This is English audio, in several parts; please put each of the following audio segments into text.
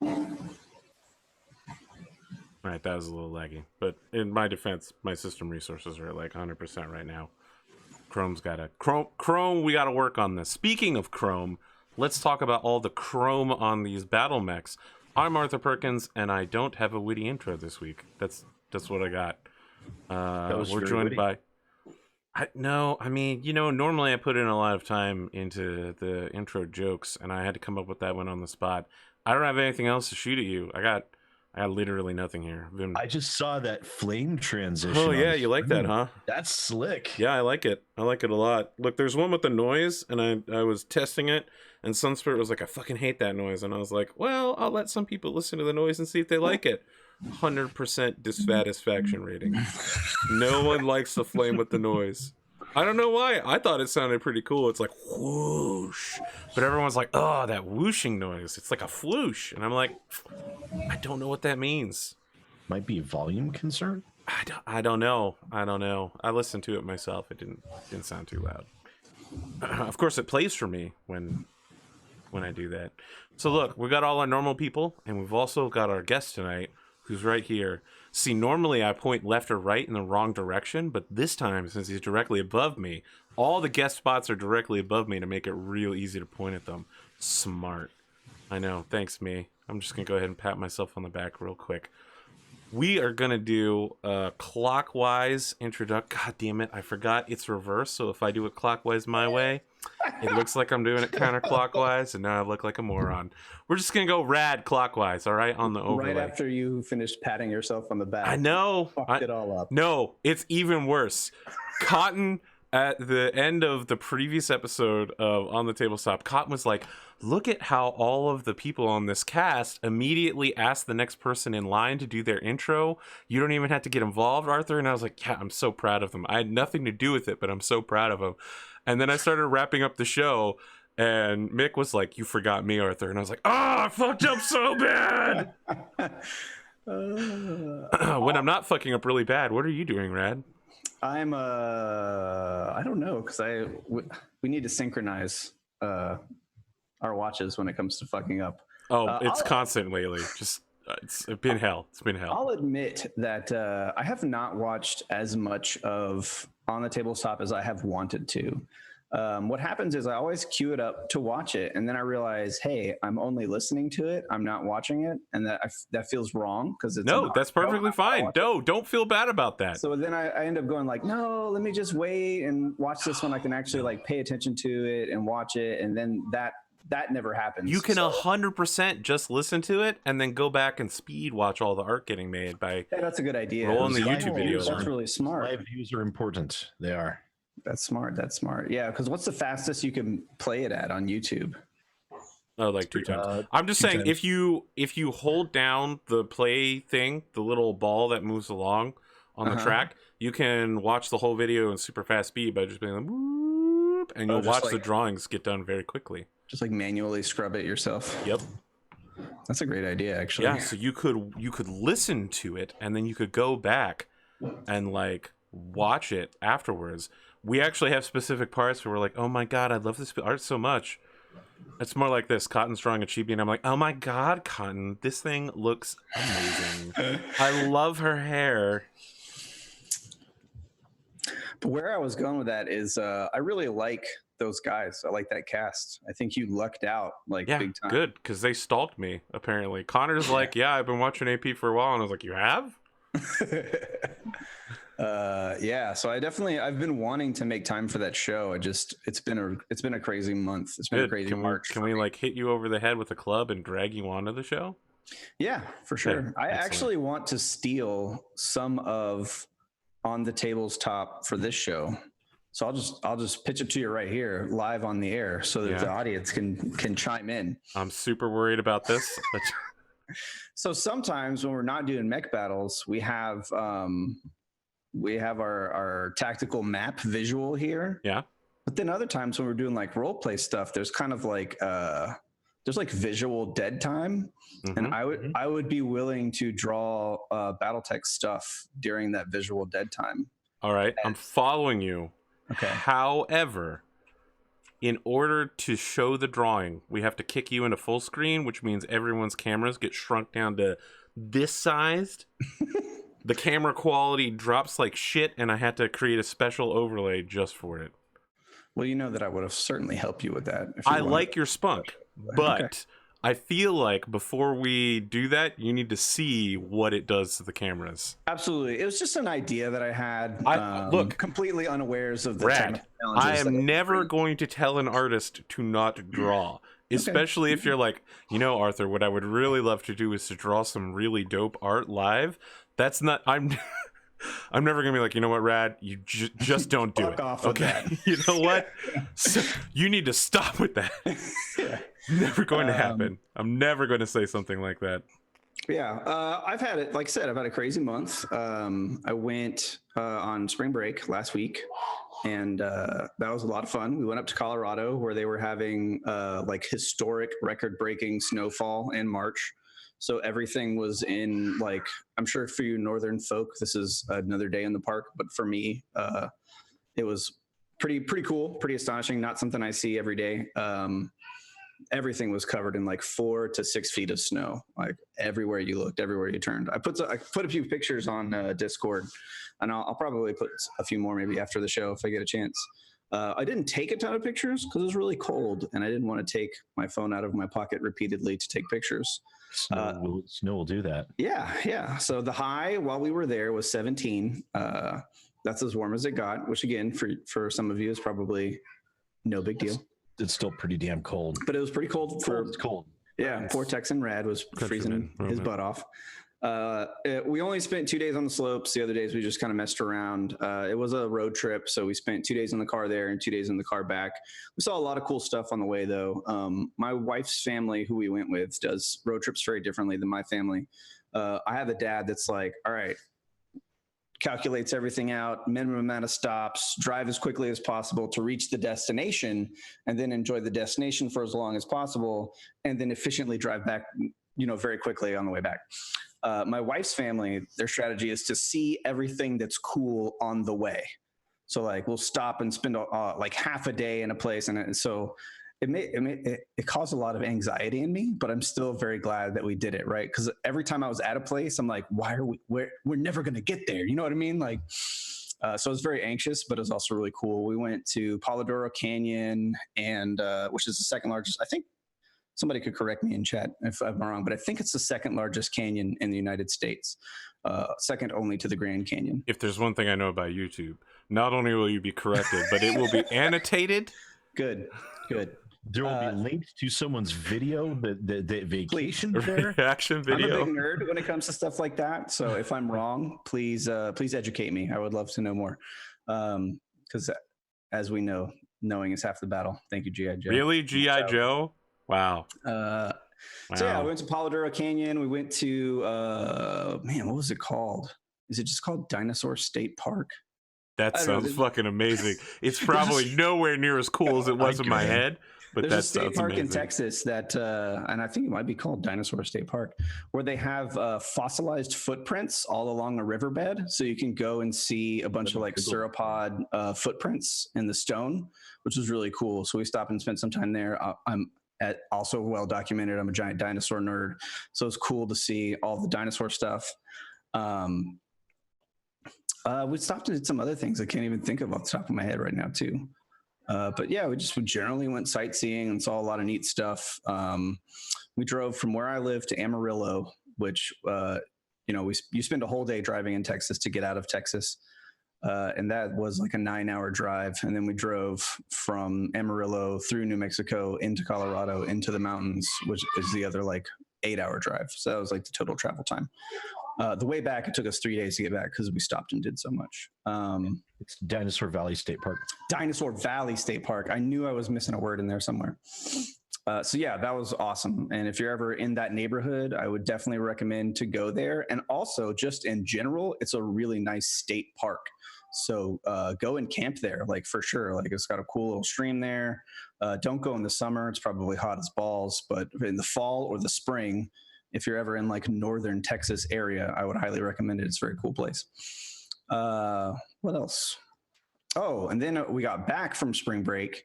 All right, that was a little laggy. But in my defense, my system resources are at like 100% right now. Chrome's got a... Chrome, we got to work on this. Speaking of Chrome, let's talk about all the Chrome on these Battlemechs. I'm Arthur Perkins, and I don't have a witty intro this week. That's what I got. We're joined by... normally I put in a lot of time into the intro jokes, and I had to come up with that one on the spot. I don't have anything else to shoot at you. I got literally nothing here. I just saw that flame transition. Oh yeah, you like that, huh? That's slick. Yeah, I like it. I like it a lot. Look, there's one with the noise, and I was testing it, and Sunspirit was like, I fucking hate that noise. And I was like, well, I'll let some people listen to the noise and see if they like it. 100% dissatisfaction rating. No one likes the flame with the noise. I don't know why. I thought it sounded pretty cool. It's like whoosh, but everyone's like, oh, that whooshing noise. It's like a floosh, and I'm like, I don't know what that means. Might be a volume concern. I don't know. I listened to it myself. It didn't sound too loud. Of course, it plays for me when I do that. So look, we got all our normal people, and we've also got our guest tonight, who's right here. See, normally I point left or right in the wrong direction, but this time, since he's directly above me, all the guest spots are directly above me to make it real easy to point at them. Smart. I know. Thanks, me. I'm just going to go ahead and pat myself on the back real quick. We are going to do a clockwise introduction. God damn it. I forgot it's reverse, so if I do it clockwise my way, it looks like I'm doing it counterclockwise, and now I look like a moron. We're just going to go rad clockwise, all right, on the overlay. Right after you finished patting yourself on the back. I know. Fucked it all up. No, it's even worse. Cotton, at the end of the previous episode of On the Tabletop, Cotton was like, look at how all of the people on this cast immediately asked the next person in line to do their intro. You don't even have to get involved, Arthur. And I was like, yeah, I'm so proud of them. I had nothing to do with it, but I'm so proud of them. And then I started wrapping up the show, and Mick was like, you forgot me, Arthur. And I was like, I fucked up so bad. When I'm not fucking up really bad, what are you doing, Rad? I'm I don't know, because we need to synchronize our watches when it comes to fucking up. It's constant lately. Just it's been hell. It's been hell. I'll admit that I have not watched as much of On the Tabletop as I have wanted to. What happens is I always queue it up to watch it, and then I realize, hey, I'm only listening to it. I'm not watching it, and that feels wrong because it's that's perfectly fine. No, don't feel bad about that. So then I end up going like, no, let me just wait and watch this when I can actually like pay attention to it and watch it, and then that never happens. You can 100% just listen to it and then go back and speed watch all the art getting made by. Yeah, that's a good idea. Rolling the YouTube video. That's really smart. Live views are important. They are. That's smart. Yeah, because what's the fastest you can play it at on YouTube? Oh, like 2 times. I'm just saying, if you hold down the play thing, the little ball that moves along on the track, you can watch the whole video in super fast speed by just being like, whoop, and you'll watch the drawings get done very quickly. Just like manually scrub it yourself. Yep. That's a great idea, actually. Yeah, so you could listen to it, and then you could go back and like watch it afterwards. We actually have specific parts where we're like, oh my god, I love this art so much. It's more like this. Cotton's drawing a chibi, and I'm like, oh my god, Cotton, this thing looks amazing. I love her hair. But where I was going with that is I really like those guys. I like that cast. I think you lucked out big time. Good, because they stalked me, apparently. Connor's like, yeah, I've been watching AP for a while, and I was like, you have? So I've been wanting to make time for that show. It's been a crazy month. It's been a crazy March. Can we like hit you over the head with a club and drag you onto the show? Yeah, for sure. I actually want to steal some of On the Table's Top for this show. So I'll just pitch it to you right here live on the air so that the audience can chime in. I'm super worried about this. But... So sometimes when we're not doing mech battles, we have our tactical map visual here. Yeah. But then other times when we're doing like role play stuff, there's kind of like there's like visual dead time. Mm-hmm. And I would be willing to draw Battletech stuff during that visual dead time. All right. I'm following you. Okay. However, in order to show the drawing, we have to kick you into full screen, which means everyone's cameras get shrunk down to this sized. The camera quality drops like shit, and I had to create a special overlay just for it. Well, you know that I would have certainly helped you with that. If you I wanted. like your spunk, but Okay. I feel like before we do that, you need to see what it does to the cameras. Absolutely. It was just an idea that I had. Look, completely unawares of the Rad, technical challenges. I am that never bring. going to tell an artist to not draw. Especially if you're like, Arthur, what I would really love to do is to draw some really dope art live. That's not, I'm never gonna be like, you know what, Rad, you just don't do Fuck it. off with Okay, that. you know what? So, you need to stop with that. Yeah. Never going to happen. I'm never going to say something like that. Yeah, I've had it. Like I said, I've had a crazy month. I went on spring break last week, and that was a lot of fun. We went up to Colorado where they were having like historic record-breaking snowfall in March. So everything was in like, I'm sure for you northern folk, this is another day in the park, but for me, it was pretty cool, pretty astonishing. Not something I see every day. Everything was covered in like 4 to 6 feet of snow, like everywhere you looked, everywhere you turned. I put a few pictures on Discord, and I'll probably put a few more maybe after the show if I get a chance. I didn't take a ton of pictures because it was really cold, and I didn't want to take my phone out of my pocket repeatedly to take pictures. Snow will do that. Yeah. So the high while we were there was 17. That's as warm as it got, which again, for some of you is probably no big deal. It's still pretty damn cold. But it was pretty cold It's cold. Yeah, poor Texan Rad was freezing his butt off. We only spent 2 days on the slopes. The other days we just kind of messed around. It was a road trip, so we spent 2 days in the car there and 2 days in the car back. We saw a lot of cool stuff on the way, though. My wife's family, who we went with, does road trips very differently than my family. I have a dad that's like, all right, calculates everything out, minimum amount of stops, drive as quickly as possible to reach the destination, and then enjoy the destination for as long as possible, and then efficiently drive back, very quickly on the way back. My wife's family, their strategy is to see everything that's cool on the way. So like we'll stop and spend like half a day in a place, and so it caused a lot of anxiety in me, but I'm still very glad that we did it, right? Because every time I was at a place, I'm like, why are we're never going to get there? You know what I mean? Like, so I was very anxious, but it was also really cool. We went to Polodoro Canyon, and which is the second largest. I think somebody could correct me in chat if I'm wrong, but I think it's the second largest canyon in the United States, second only to the Grand Canyon. If there's one thing I know about YouTube, not only will you be corrected, but it will be annotated. Good. There will be linked to someone's video, the vacation there. Reaction video. I'm a big nerd when it comes to stuff like that. So if I'm wrong, please educate me. I would love to know more. Because as we know, knowing is half the battle. Thank you, G.I. Joe. Really? G.I. Joe? Wow. So yeah, we went to Polodoro Canyon. We went to, what was it called? Is it just called Dinosaur State Park? That sounds fucking amazing. It's probably nowhere near as cool as it was in my head. But there's that a state sounds park amazing. in Texas that, and I think it might be called Dinosaur State Park, where they have fossilized footprints all along a riverbed. So you can go and see a bunch of like sauropod footprints in the stone, which was really cool. So we stopped and spent some time there. I'm also well documented. I'm a giant dinosaur nerd. So it's cool to see all the dinosaur stuff. We stopped and did some other things I can't even think of off the top of my head right now too. But yeah, we generally went sightseeing and saw a lot of neat stuff. We drove from where I live to Amarillo, which, you spend a whole day driving in Texas to get out of Texas. And that was like a 9-hour drive. And then we drove from Amarillo through New Mexico into Colorado, into the mountains, which is the other like 8-hour drive. So that was like the total travel time. The way back, it took us 3 days to get back because we stopped and did so much. It's Dinosaur Valley State Park. Dinosaur Valley State Park. I knew I was missing a word in there somewhere. So yeah, that was awesome. And if you're ever in that neighborhood, I would definitely recommend to go there. And also just in general, it's a really nice state park. So go and camp there, like for sure. Like it's got a cool little stream there. Don't go in the summer. It's probably hot as balls, but in the fall or the spring, if you're ever in like northern Texas area, I would highly recommend it. It's a very cool place. What else? Oh, and then we got back from spring break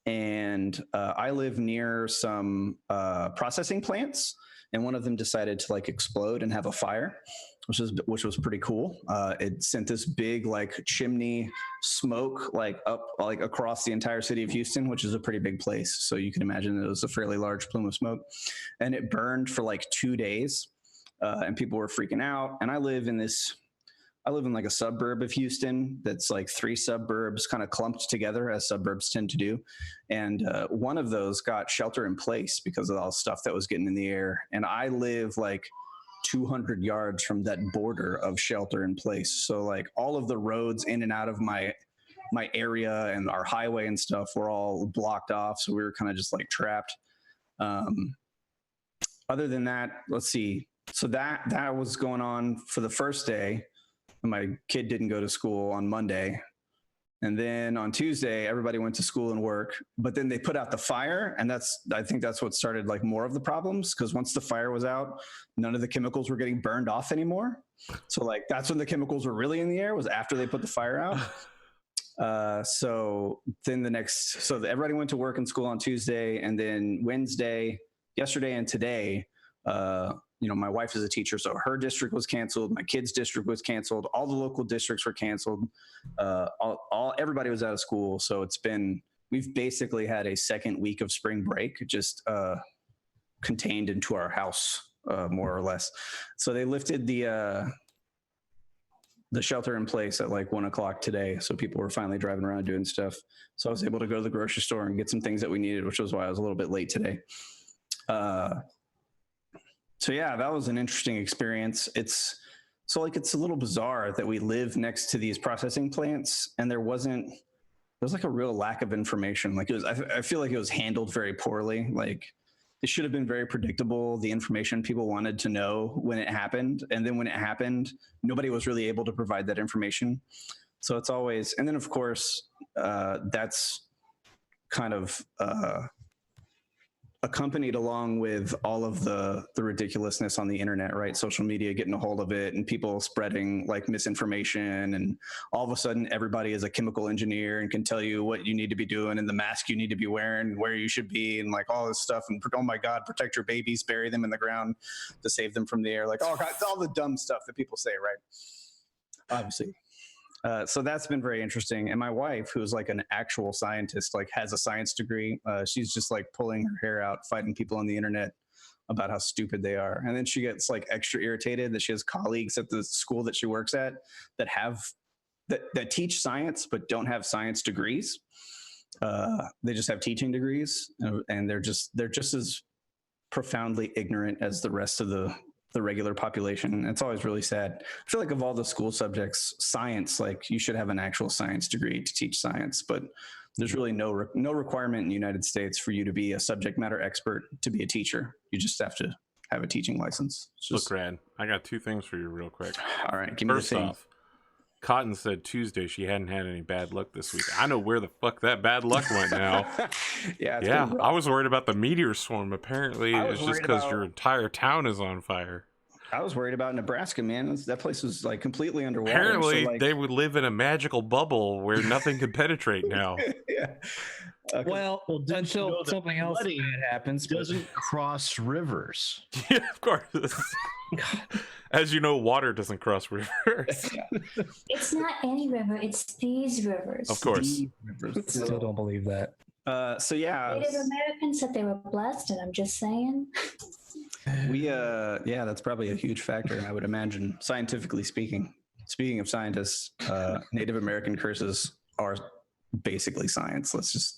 and I live near some processing plants, and one of them decided to like explode and have a fire, which was pretty cool. It sent this big like chimney smoke like up like across the entire city of Houston, which is a pretty big place. So you can imagine it was a fairly large plume of smoke, and it burned for like 2 days, and people were freaking out. And I live in like a suburb of Houston that's like 3 suburbs kind of clumped together, as suburbs tend to do. And one of those got shelter in place because of all the stuff that was getting in the air. And I live like 200 yards from that border of shelter in place. So like all of the roads in and out of my area and our highway and stuff were all blocked off. So we were kind of just like trapped. Other than that, let's see. So that was going on for the first day. My kid didn't go to school on Monday. And then on Tuesday, everybody went to school and work, but then they put out the fire. And I think that's what started like more of the problems. Cause once the fire was out, none of the chemicals were getting burned off anymore. So like, that's when the chemicals were really in the air, was after they put the fire out. So then everybody went to work and school on Tuesday, and then Wednesday, yesterday and today, my wife is a teacher, so her district was canceled. My kid's district was canceled. All the local districts were canceled. Everybody was out of school. So we've basically had a second week of spring break, just contained into our house, more or less. So they lifted the shelter in place at like 1 o'clock today. So people were finally driving around doing stuff. So I was able to go to the grocery store and get some things that we needed, which was why I was a little bit late today. So yeah, that was an interesting experience. It's a little bizarre that we live next to these processing plants, and there was like a real lack of information. Like I feel like it was handled very poorly. Like it should have been very predictable, the information people wanted to know when it happened. And then when it happened, nobody was really able to provide that information. So it's always, and then of course, that's kind of, accompanied along with all of the ridiculousness on the internet, right? Social media getting a hold of it, and people spreading like misinformation, and all of a sudden everybody is a chemical engineer and can tell you what you need to be doing and the mask you need to be wearing, where you should be, and like all this stuff. And oh my God, protect your babies, bury them in the ground to save them from the air. Like, oh God, it's all the dumb stuff that people say, right? Obviously. So that's been very interesting. And my wife, who's like an actual scientist, like has a science degree, she's just like pulling her hair out, fighting people on the internet about how stupid they are. And then she gets like extra irritated that she has colleagues at the school that she works at that teach science, but don't have science degrees. They just have teaching degrees, and they're just as profoundly ignorant as the rest of the regular population. It's always really sad. I feel like of all the school subjects, science, like you should have an actual science degree to teach science, but there's really no requirement in the United States for you to be a subject matter expert to be a teacher. You just have to have a teaching license. Look, Rad, I got 2 things for you real quick. All right, give me the thing. First off, Cotton said Tuesday she hadn't had any bad luck this week. I know where the fuck that bad luck went now. Yeah, I was worried about the meteor swarm. Apparently, it's just because your entire town is on fire. I was worried about Nebraska, man. That place was like completely underwater. Apparently, so, like... they would live in a magical bubble where nothing could penetrate now. Yeah. Well, until something else bad happens. Doesn't cross rivers. Yeah, of course. As you know, water doesn't cross rivers. It's not any river, it's these rivers. Of course. Still don't believe that. So yeah. Native Americans said they were blessed, and I'm just saying. Yeah, that's probably a huge factor, I would imagine, scientifically speaking. Speaking of scientists, Native American curses are basically science. Please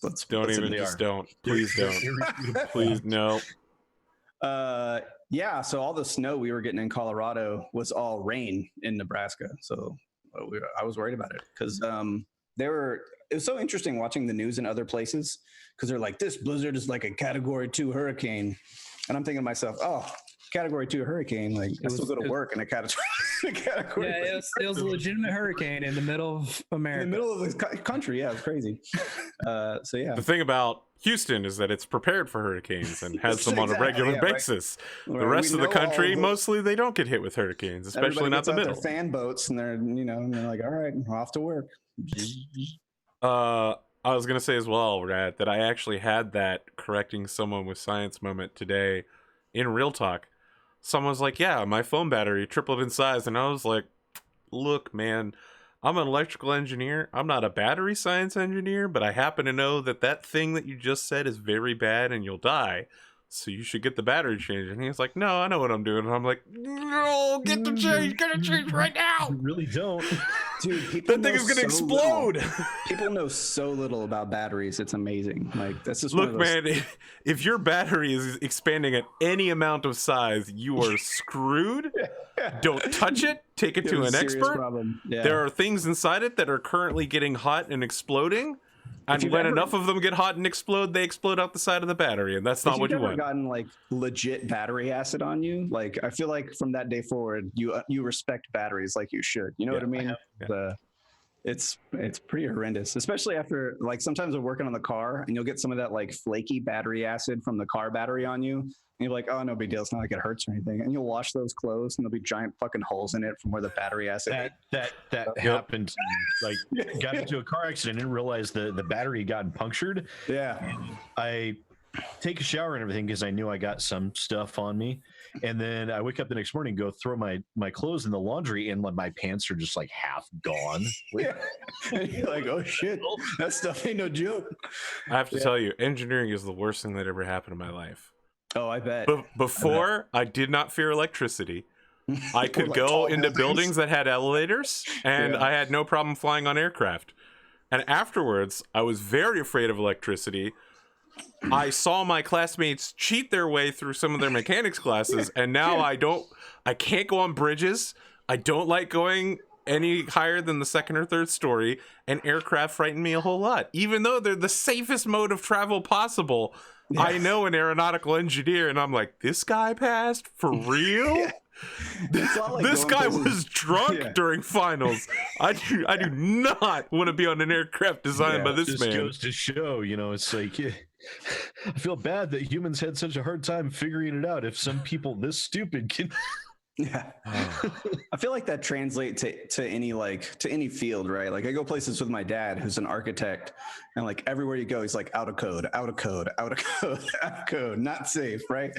don't. Please, no. Yeah, so all the snow we were getting in Colorado was all rain in Nebraska. So I was worried about it because it was so interesting watching the news in other places, because they're like, this blizzard is like a Category 2 hurricane. And I'm thinking to myself, oh, Category 2 hurricane, like I still go to work in a category. Yeah, it was a legitimate hurricane in the middle of America. In the middle of the country, yeah, it's crazy. So yeah. The thing about Houston is that it's prepared for hurricanes and has them on a regular basis. Right. The rest of the country, mostly they don't get hit with hurricanes, especially not the middle. Fan boats, and they're like, all right, off to work. I was gonna say as well, Rad, that I actually had that correcting someone with science moment today in Real Talk. Someone's like, "Yeah, my phone battery tripled in size," and I was like, "Look, man, I'm an electrical engineer. I'm not a battery science engineer, but I happen to know that that thing that you just said is very bad and you'll die. So you should get the battery changed." And he's like, "No, I know what I'm doing." And I'm like, "No, get the change, get it changed right now." You really don't. Dude, people That thing know is gonna so explode. little. People know so little about batteries. It's amazing. Like that's just Look, one of those, man, if your battery is expanding at any amount of size, you are screwed. Don't touch it. Take it you to have a an serious expert. problem. Yeah. There are things inside it that are currently getting hot and exploding. And you've when ever- enough of them get hot and explode, they explode out the side of the battery. And that's not what you If you've want. ever gotten like legit battery acid on you, like I feel like from that day forward, you respect batteries like you should. You know what I mean? It's pretty horrendous, especially after like sometimes we're working on the car and you'll get some of that like flaky battery acid from the car battery on you. And you're like, oh, no big deal. It's not like it hurts or anything. And you'll wash those clothes and there'll be giant fucking holes in it from where the battery acid. That happened to me. Like, got into a car accident and realized the battery had gotten punctured. Yeah. I take a shower and everything because I knew I got some stuff on me. And then I wake up the next morning, go throw my clothes in the laundry, and my pants are just like half gone. Yeah. And you're like, oh shit, that stuff ain't no joke. I have to tell you, engineering is the worst thing that ever happened in my life. Oh, I bet. Before, I did not fear electricity. I could like go tall into buildings. buildings that had elevators, and Yeah. I had no problem flying on aircraft. And afterwards, I was very afraid of electricity. I saw my classmates cheat their way through some of their mechanics classes, and now I can't go on bridges. I don't like going any higher than the second or third story, and aircraft frighten me a whole lot. Even though they're the safest mode of travel possible, I know an aeronautical engineer, and I'm like, this guy passed? For real? It's not like This going guy places- was drunk Yeah. during finals. I do not want to be on an aircraft designed by this Just man. goes to show, it's like I feel bad that humans had such a hard time figuring it out. If some people this stupid can, Yeah. I feel like that translates to any field, right? Like I go places with my dad, who's an architect, and like everywhere you go, he's like out of code, out of code, out of code, out of code, not safe, right?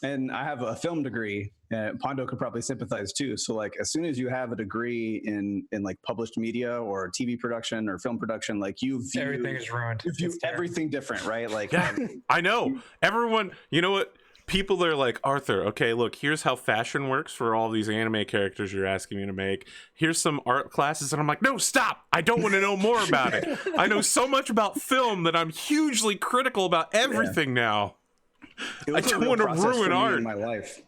And I have a film degree, and Pondo could probably sympathize too. So like as soon as you have a degree in like published media or TV production or film production, like you view Everything is ruined. you view It's terrible. everything different, right? Like Yeah, I know. Everyone, you know what? People are like, Arthur, okay, look, here's how fashion works for all these anime characters you're asking me to make. Here's some art classes. And I'm like, no, stop. I don't want to know more about it. I know so much about film that I'm hugely critical about everything now. It was I a don't real wanna process ruin for me art. in my life.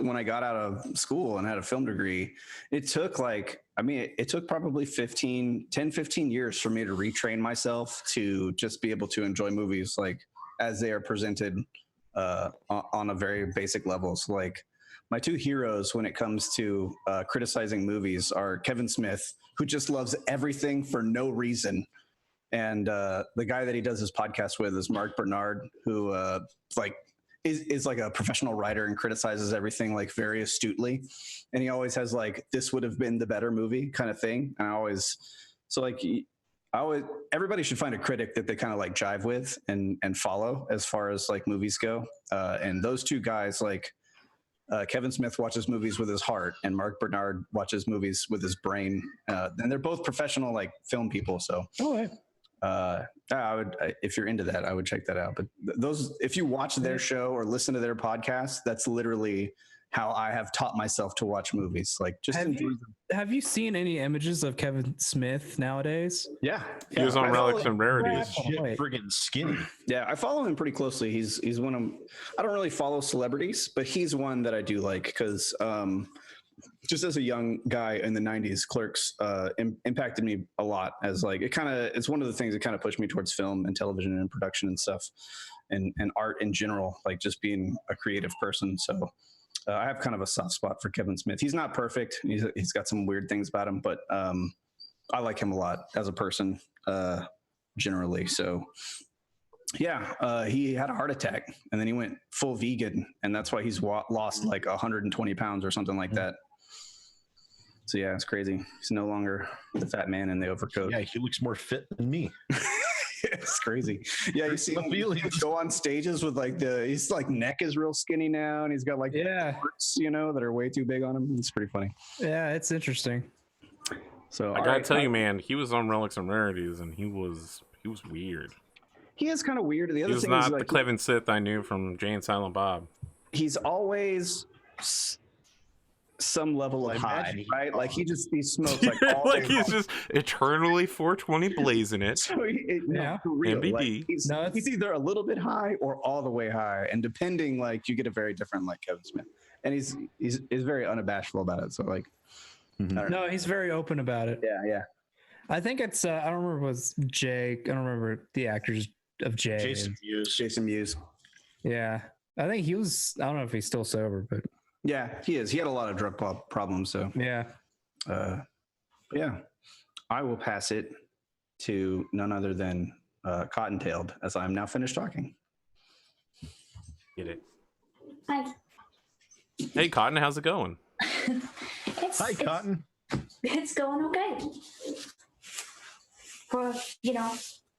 When I got out of school and had a film degree, it took it took probably 10, 15 years for me to retrain myself to just be able to enjoy movies like as they are presented on a very basic level. So like my two heroes when it comes to criticizing movies are Kevin Smith, who just loves everything for no reason. And the guy that he does his podcast with is Mark Bernard, who is like a professional writer and criticizes everything like very astutely. And he always has like, this would have been the better movie kind of thing. And everybody should find a critic that they kind of like jive with and follow as far as like movies go. And those two guys, like Kevin Smith watches movies with his heart and Mark Bernard watches movies with his brain. And they're both professional like film people. So if you're into that, I would check that out. But if you watch their show or listen to their podcast, that's literally how I have taught myself to watch movies. Like just Have you seen any images of Kevin Smith nowadays? yeah. He was on Relics and Rarities. shit Wait. friggin' skinny. Yeah, I follow him pretty closely. He's one of, I don't really follow celebrities, but he's one that I do like because just as a young guy in the 90s, Clerks impacted me a lot as like it's one of the things that kind of pushed me towards film and television and production and stuff and art in general, like just being a creative person. So I have kind of a soft spot for Kevin Smith. He's not perfect. He's got some weird things about him, but I like him a lot as a person generally. So yeah, he had a heart attack and then he went full vegan, and that's why he's lost like 120 pounds or something like that. So yeah, it's crazy. He's no longer the fat man in the overcoat. Yeah, he looks more fit than me. It's crazy. Yeah, you see him feelings. go on stages with like his like neck is real skinny now, and he's got like parts, that are way too big on him. It's pretty funny. Yeah, it's interesting. So I gotta tell you, man, he was on Relics and Rarities, and he was weird. he is kind of weird. The He other was thing not is the like Clevin Sith I knew from Jay and Silent Bob. he's always some level of high, right? Like he smokes like all Like day he's long. just eternally 420 blazing it. So Yeah. for real. MBD. Like, he's either a little bit high or all the way high, and depending, like you get a very different like Kevin Smith, and he's very unabashful about it. So like, I don't know. No, he's very open about it. Yeah. I think it's I don't remember, it was Jake. I don't remember the actors of Jay. Jason Mewes. Yeah, I think he was. I don't know if he's still sober, but Yeah, he is. He had a lot of drug problems. So yeah. Yeah, I will pass it to none other than Cottontailed, as I'm now finished talking. Get it? Hi. Hey, Cotton, how's it going? Hi, Cotton. It's going okay. For,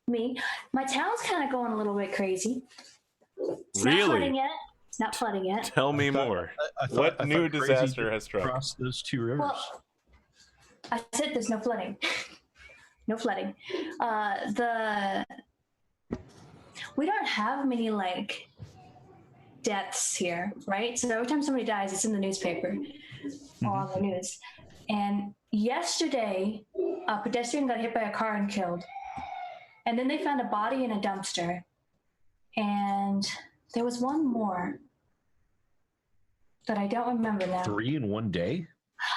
me. My town's kind of going a little bit crazy. It's not flooding Really? yet. It's not flooding yet. Tell me more. What new disaster has struck? Across those two rivers. Well, I said there's no flooding. No flooding. We don't have many like deaths here, right? So every time somebody dies, it's in the newspaper or on the news. And yesterday, a pedestrian got hit by a car and killed. And then they found a body in a dumpster. And there was one more that I don't remember now. 3 in one day?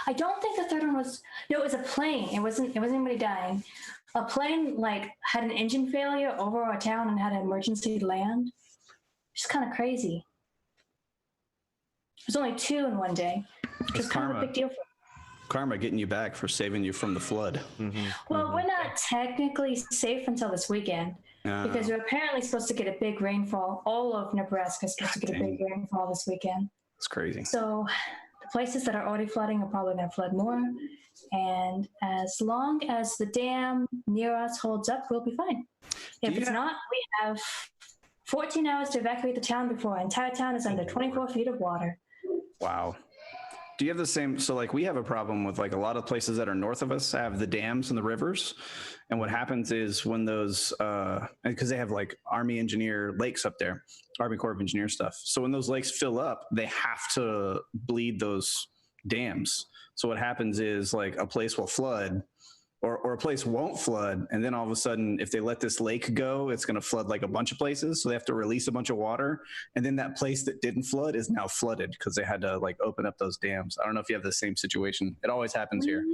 I don't think the third one was. No, it was a plane. It wasn't anybody dying. A plane like had an engine failure over our town and had an emergency land. Just kind of crazy. It was only 2 in one day, which is kind of a big deal. Karma getting you back for saving you from the flood. Well, we're not technically safe until this weekend because we're apparently supposed to get a big rainfall. All of Nebraska is supposed to get a big rainfall this weekend. It's crazy. So the places that are already flooding are probably going to flood more. And as long as the dam near us holds up, we'll be fine. If it's not, we have 14 hours to evacuate the town before our entire town is under 24 feet of water. Wow. Do you have the same? So like we have a problem with like a lot of places that are north of us have the dams and the rivers. And what happens is when those, because they have like Army engineer lakes up there, Army Corps of Engineer stuff. So when those lakes fill up, they have to bleed those dams. So what happens is like a place will flood or a place won't flood. And then all of a sudden, if they let this lake go, it's going to flood like a bunch of places. So they have to release a bunch of water. And then that place that didn't flood is now flooded because they had to like open up those dams. I don't know if you have the same situation. It always happens here.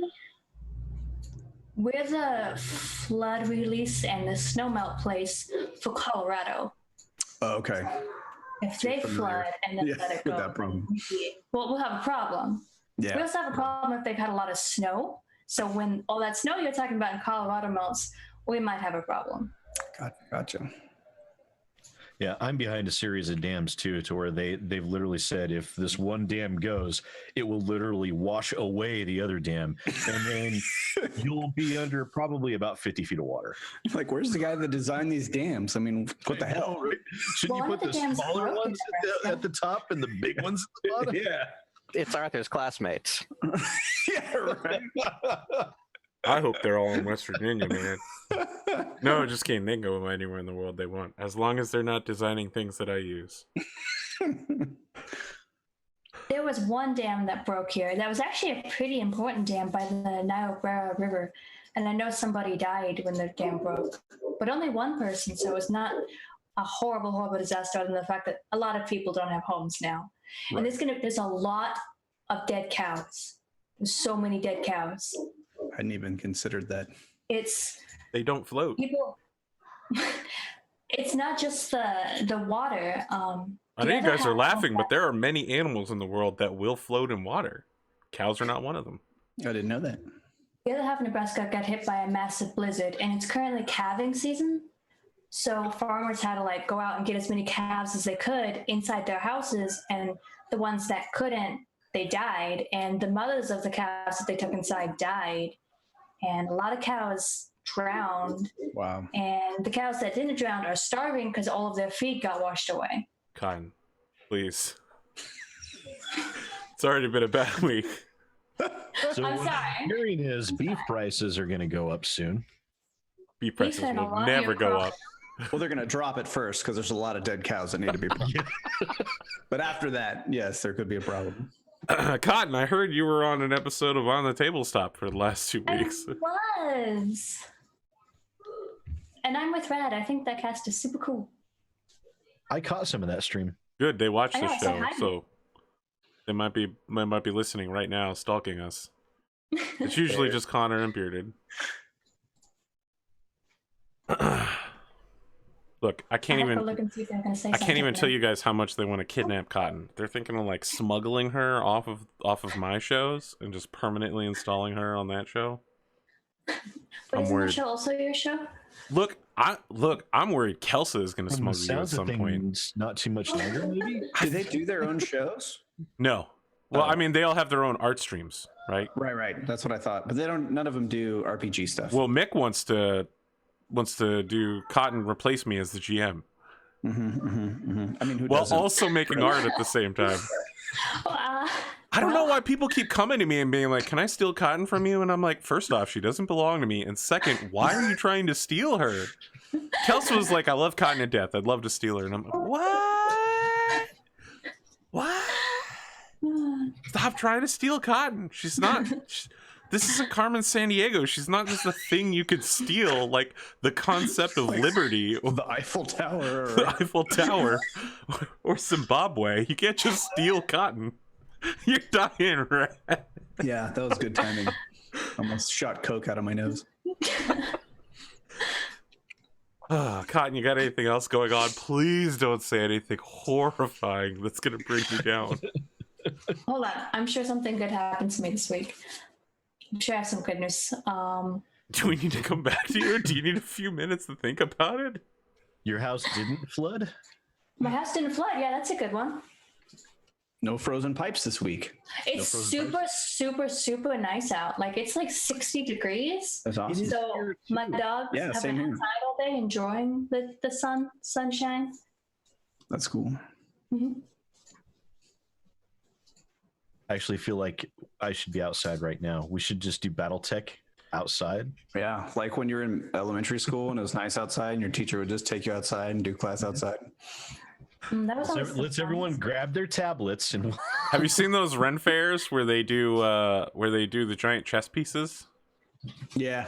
We're the flood release and the snowmelt place for Colorado. Oh, okay. If they flood and then let it go, that problem. We'll have a problem. Yeah. We also have a problem if they've had a lot of snow. So when all that snow you're talking about in Colorado melts, we might have a problem. Gotcha. Yeah, I'm behind a series of dams too, to where they've literally said if this one dam goes, it will literally wash away the other dam, and then you'll be under probably about 50 feet of water. Like, where's the guy that designed these dams? I mean, what the hell? Right? Shouldn't Well, you put the dams smaller broke ones at the top and the big ones at the bottom? Yeah. It's Arthur's classmates. Yeah, right. I hope they're all in West Virginia, man. No, just kidding. They can go anywhere in the world they want, as long as they're not designing things that I use. There was one dam that broke here. That was actually a pretty important dam by the Niobrara River. And I know somebody died when the dam broke, but only one person. So it was not a horrible, horrible disaster other than the fact that a lot of people don't have homes now. Right. And there's a lot of dead cows. There's so many dead cows. I hadn't even considered that. They don't float. People. It's not just the water. I know you guys are laughing, but there are many animals in the world that will float in water. Cows are not one of them. I didn't know that. The other half of Nebraska got hit by a massive blizzard, and it's currently calving season. So farmers had to like go out and get as many calves as they could inside their houses, and the ones that couldn't, they died. And the mothers of the calves that they took inside died. And a lot of cows drowned, Wow. and the cows that didn't drown are starving because all of their feed got washed away. Cotton, please. It's already been a bad week. So I'm what sorry. I'm hearing is beef prices are going to go up soon. Beef prices and a will lot of never your go crops. up. Well, they're going to drop it first because there's a lot of dead cows that need to be pumped. But after that, yes, there could be a problem. Cotton, I heard you were on an episode of On the Tabletop for the last 2 weeks. I was. And I'm with Rad. I think that cast is super cool. I caught some of that stream. Good, they watched I the know, I said show, hi. so they might be listening right now, stalking us. It's usually just Connor and Bearded. Look, I can't I have to even. look and see if they're gonna say I can't even something tell now. you guys how much they want to kidnap Cotton. They're thinking of like smuggling her off of my shows and just permanently installing her on that show. But I'm isn't worried. the show also your show? I'm worried Kelsa is going to From the smuggle you at sounds of some point. things, not too much longer, maybe. Do they do their own shows? No. Well, I mean, they all have their own art streams, right? Right. That's what I thought. But they don't. None of them do RPG stuff. Well, Mick wants to do Cotton replace me as the GM, I mean, who while doesn't? also making art at the same time. I don't know why people keep coming to me and being like, "Can I steal Cotton from you?" And I'm like, first off, she doesn't belong to me, and second, why are you trying to steal her? Kelsey was like, "I love Cotton to death. I'd love to steal her," and I'm like, "What? What? Stop trying to steal Cotton. She's not." This isn't Carmen San Diego. She's not just a thing you could steal, like the concept of liberty or the Eiffel Tower. the Eiffel Tower or Zimbabwe. You can't just steal Cotton. You're dying, right? Yeah, that was good timing. Almost shot coke out of my nose. Cotton, you got anything else going on? Please don't say anything horrifying that's going to bring you down. Hold on. I'm sure something good happens to me this week. I'm sure I have some good news. Do we need to come back to you, or do you need a few minutes to think about it? Your house didn't flood? My house didn't flood. Yeah, that's a good one. No frozen pipes this week. It's super nice out. Like it's like 60 degrees. That's awesome. So my dogs have same been here. outside all day enjoying the sunshine. That's cool. Mm-hmm. I actually feel like I should be outside right now. We should just do Battletech outside. Yeah, like when you're in elementary school and it was nice outside and your teacher would just take you outside and do class outside. That was always Let's fun. everyone grab their tablets and Have you seen those Ren fairs where they do the giant chess pieces? Yeah.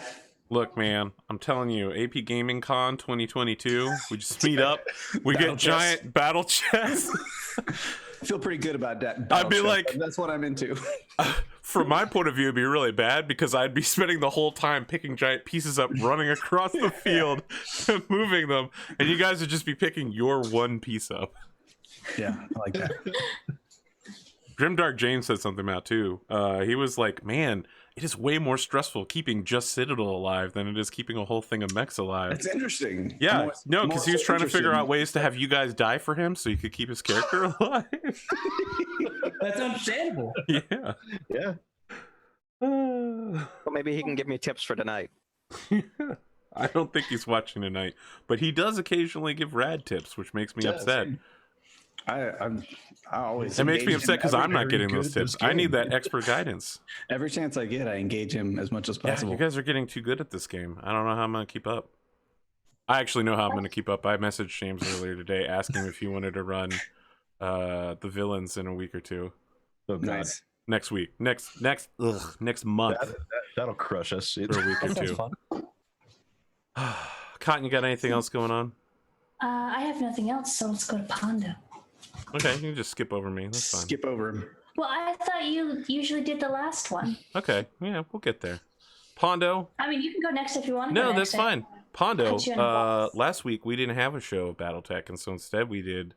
Look, man, I'm telling you, AP Gaming Con 2022. We just meet up. We Battle get chess. giant battle chess. I feel pretty good about that. I'd be battle like- chess. That's what I'm into. From my point of view, it'd be really bad because I'd be spending the whole time picking giant pieces up, running across the field, and moving them, and you guys would just be picking your one piece up. Yeah, I like that. Grimdark James said something about too. He was like, "Man, it is way more stressful keeping just Citadel alive than it is keeping a whole thing of mechs alive." It's interesting. Yeah, I'm no, because he was trying to figure interested. out ways to have you guys die for him so he could keep his character alive. That's understandable. Yeah. yeah. Well, maybe he can give me tips for tonight. I don't think he's watching tonight, but he does occasionally give Rad tips, which makes me upset. I always. It makes me engage upset him because I'm not very getting good those at this tips. I need game. that expert guidance. Every chance I get, I engage him as much as Yeah, possible. you guys are getting too good at this game. I don't know how I'm going to keep up. I actually know how I'm going to keep up. I messaged James earlier today asking if he wanted to run the villains in a week or two. Oh god. Nice. Next week. Next month. That'll crush us. For a week or That sounds two. fun. Cotton, you got anything else going on? I have nothing else, so let's go to Pondo. Okay, you can just skip over me. That's fine. Skip over him. Well, I thought you usually did the last one. Okay, yeah, we'll get there. Pondo. I mean, you can go next if you want to. No, go that's next. fine. Pondo. Put you in a box. Last week we didn't have a show of Battletech, and so instead we did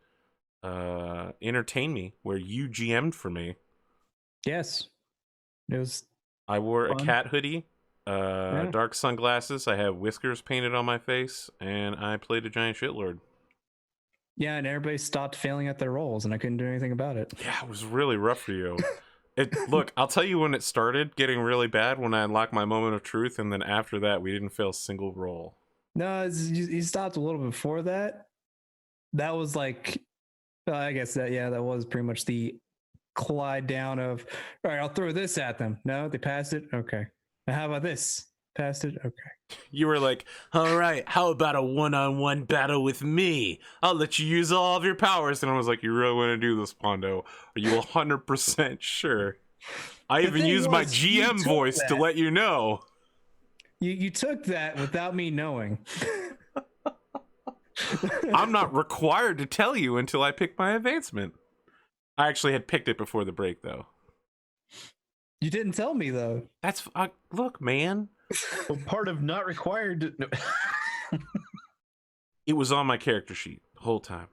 Entertain Me, where you GM'd for me. Yes. It was I wore Fun. a cat hoodie, Yeah. dark sunglasses. I have whiskers painted on my face, and I played a giant shitlord. yeah, and everybody stopped failing at their roles and I couldn't do anything about it. Yeah, it was really rough for you. Look, I'll tell you when it started getting really bad when I unlocked my moment of truth, and then after that, we didn't fail a single roll. No, you stopped a little before that. That was like, I guess that was pretty much the glide down of, all right, I'll throw this at them. No, they passed it. Okay. Now how about this? Passed it. Okay. You were like, all right, how about a one-on-one battle with me? I'll let you use all of your powers. And I was like, you really want to do this, Pondo? Are you 100% sure? I even used my GM voice to let you know. You took that without me knowing. I'm not required to tell you until I pick my advancement. I actually had picked it before the break, though. You didn't tell me, though. That's look, man. Well, part of not required to... No. It was on my character sheet the whole time.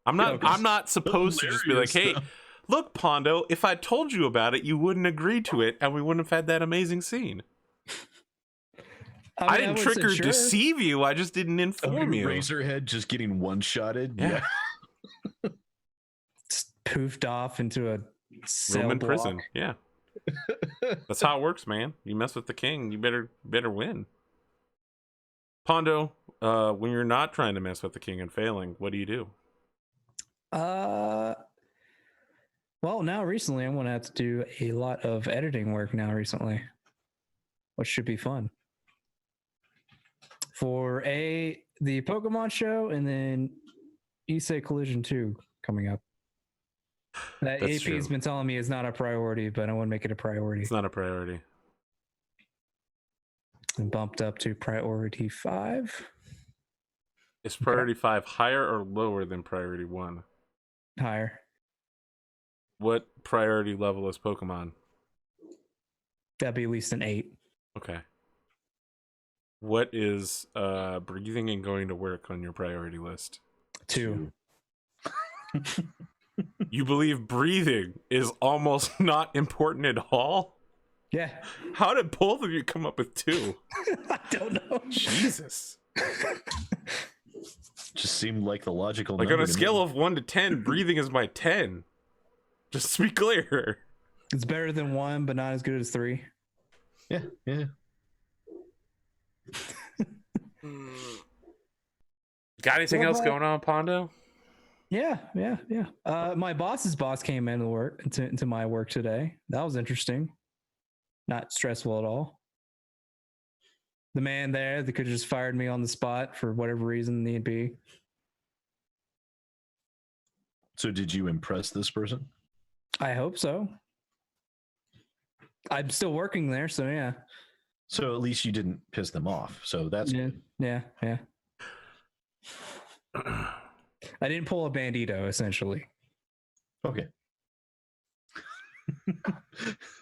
I'm not supposed to just be like, hey, look, Pondo, if I told you about it, you wouldn't agree to it, and we wouldn't have had that amazing scene. I didn't trick or deceive you. I just didn't inform you. Razorhead just getting one-shotted. Yeah. Just poofed off into a cell Roman block. prison. Yeah. That's how it works, man. You mess with the king, you better win. Pondo, when you're not trying to mess with the king and failing, what do you do? Well, now recently I'm going to have to do a lot of editing work recently, which should be fun. For the Pokemon show, and then Issei Collision 2 coming up. That That's AP true. has been telling me is not a priority, but I want to make it a priority. It's not a priority. And bumped up to priority 5. Is priority 5 higher or lower than priority 1? Higher. What priority level is Pokemon? That'd be at least an 8. Okay. What is breathing and going to work on your priority list? 2. You believe breathing is almost not important at all? Yeah. How did both of you come up with 2? I don't know. Jesus. Just seemed like the logical Like number on a to scale me. of 1 to 10, breathing is my 10. Just to be clear. It's better than 1, but not as good as 3. Yeah. Got anything else going on, Pondo? Yeah. My boss's boss came into my work today. That was interesting. Not stressful at all. The man there that could have just fired me on the spot for whatever reason need be. So did you impress this person? I hope so. I'm still working there, so yeah. So at least you didn't piss them off. So that's Yeah. I didn't pull a bandito, essentially. okay.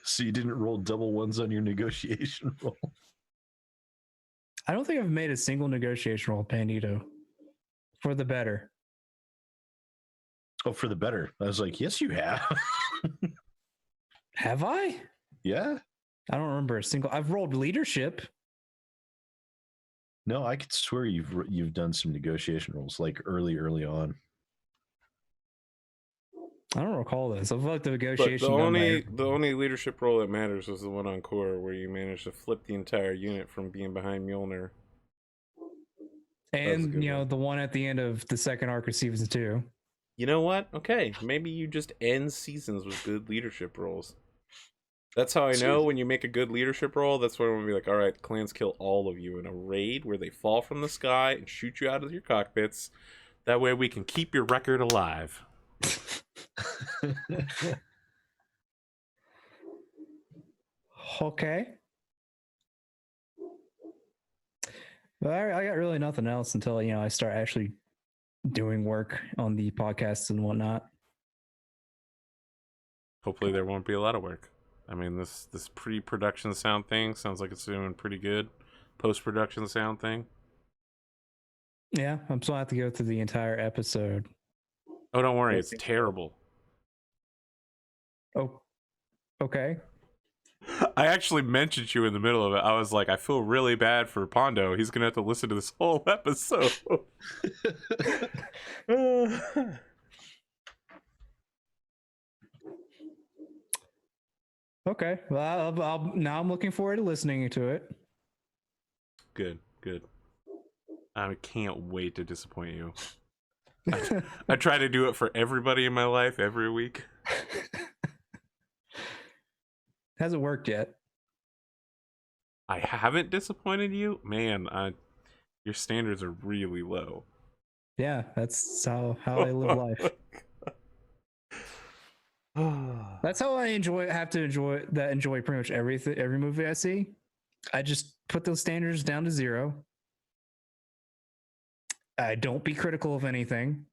So you didn't roll double ones on your negotiation roll. I don't think I've made a single negotiation roll bandito. For the better. Oh, for the better. I was like, yes, you have. Have I? Yeah. I don't remember a single. I've rolled leadership. No, I could swear you've done some negotiation rolls like early on. I don't recall this. I've looked at But negotiation. the only leadership role that matters was the one on core where you managed to flip the entire unit from being behind Mjolnir. And good the one at the end of the second arc of season 2. You know what? Okay, maybe you just end seasons with good leadership roles. That's how I know when you make a good leadership role. That's when I'm gonna be like, all right, clans kill all of you in a raid where they fall from the sky and shoot you out of your cockpits. That way we can keep your record alive. Okay. Well, I got really nothing else until I start actually doing work on the podcasts and whatnot. Hopefully there won't be a lot of work. I mean, this pre-production sound thing sounds like it's doing pretty good. Post-production sound thing. Yeah, I'm still have to go through the entire episode. Oh, don't worry, it's terrible. Oh, okay. I actually mentioned you in the middle of it. I was like, I feel really bad for Pondo. He's gonna have to listen to this whole episode. Okay. Well, now I'm looking forward to listening to it. Good. I can't wait to disappoint you. I try to do it for everybody in my life every week. Hasn't worked yet. I haven't disappointed you? Man, your standards are really low. Yeah, that's how I live life. That's how I enjoy pretty much every movie I see. I just put those standards down to 0. I don't be critical of anything.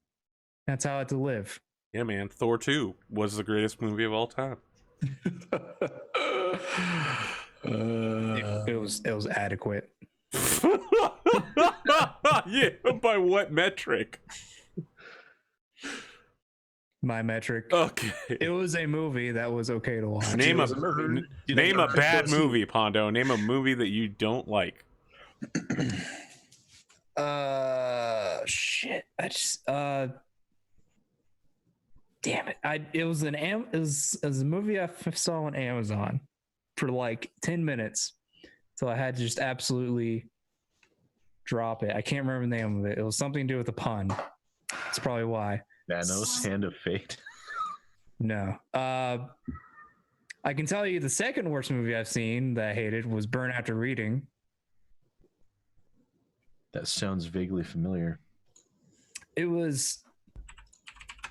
That's how I have to live. Yeah, man. Thor 2 was the greatest movie of all time. It was adequate. Yeah, by what metric? My metric. Okay. It was a movie that was okay to watch. Name a bad movie, Pondo. Name a movie that you don't like. Shit. I just damn it. It was a movie I saw on Amazon for like 10 minutes. So I had to just absolutely drop it. I can't remember the name of it. It was something to do with a pun. That's probably why. Thanos, Hand of Fate. No. I can tell you the second worst movie I've seen that I hated was Burn After Reading. That sounds vaguely familiar. It was,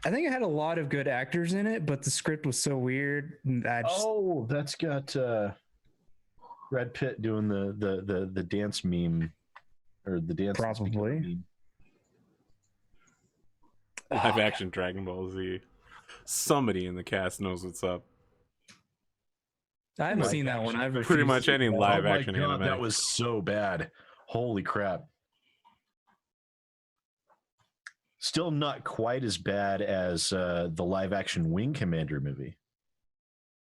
I think it had a lot of good actors in it, but the script was so weird. That's got Brad Pitt doing the dance meme, or the dance. Probably. Meme. Live action Dragon Ball Z. Somebody in the cast knows what's up. I haven't seen that one. I've Pretty much any live action God, anime. that was so bad. Holy crap. Still not quite as bad as the live action Wing Commander movie.